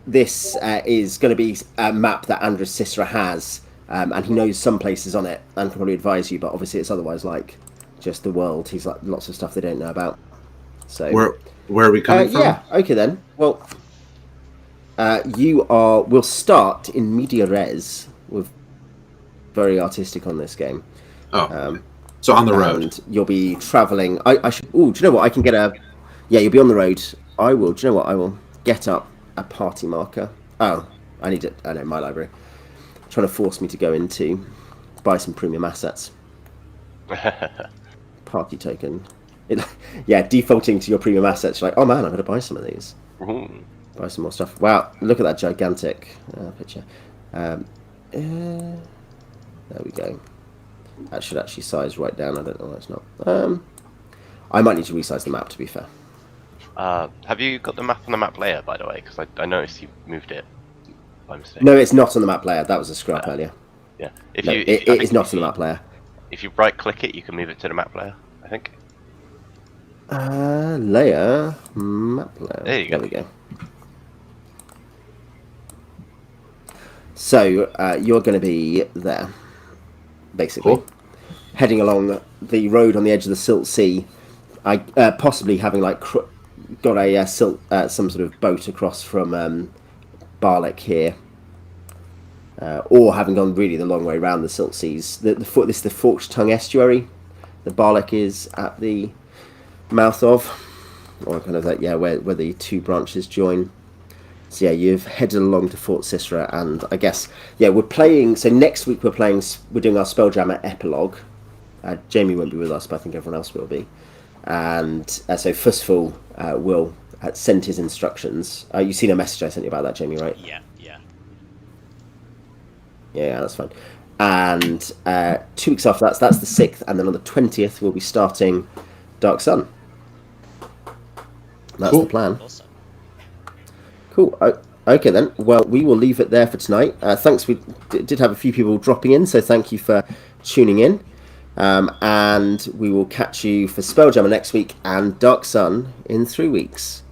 this is going to be a map that Andrus Sisra has, and he knows some places on it and can probably advise you. But obviously, it's otherwise like just the world. He's like lots of stuff they don't know about. So where are we coming from? Yeah. Okay then. Well, we'll start in media res. We're very artistic on this game. So on the road. And you'll be travelling. I should. Oh, do you know what? I can get a. Yeah, you'll be on the road. I will. Do you know what? I will get up a party marker. Oh, I need it. I know my library. Trying to force me to go into buy some premium assets. Party token. Defaulting to your premium assets. You're like, oh man, I'm going to buy some of these. Buy some more stuff. Wow, look at that gigantic picture. There we go. That should actually size right down. I don't know why it's not. I might need to resize the map, to be fair. Have you got the map on the map layer, by the way? Because I noticed you moved it by mistake. No, it's not on the map layer. That was a screw up earlier. Yeah. It is not on the map layer. If you right-click it, you can move it to the map layer, I think. Layer. Map layer. There you go. There we go. So, you're going to be there, basically. Cool. Heading along the road on the edge of the Silt Sea. Possibly having, got a some sort of boat across from Barlick here. Or having gone really the long way around the Silt Seas. This is the Forked Tongue Estuary. The Barlick is at the mouth of. Or kind of where the 2 branches join. So you've headed along to Fort Sisra, and I guess we're playing. So next week we're doing our Spelljammer epilogue. Jamie won't be with us, but I think everyone else will be. And so Fussful will send his instructions. You've seen a message I sent you about that, Jamie, right? Yeah. Yeah, that's fine. And 2 weeks after that's the 6th, and then on the 20th we'll be starting Dark Sun. That's Cool. the plan. Awesome. Cool. Okay then. Well, we will leave it there for tonight. Thanks. We did have a few people dropping in, so thank you for tuning in. And we will catch you for Spelljammer next week and Dark Sun in 3 weeks.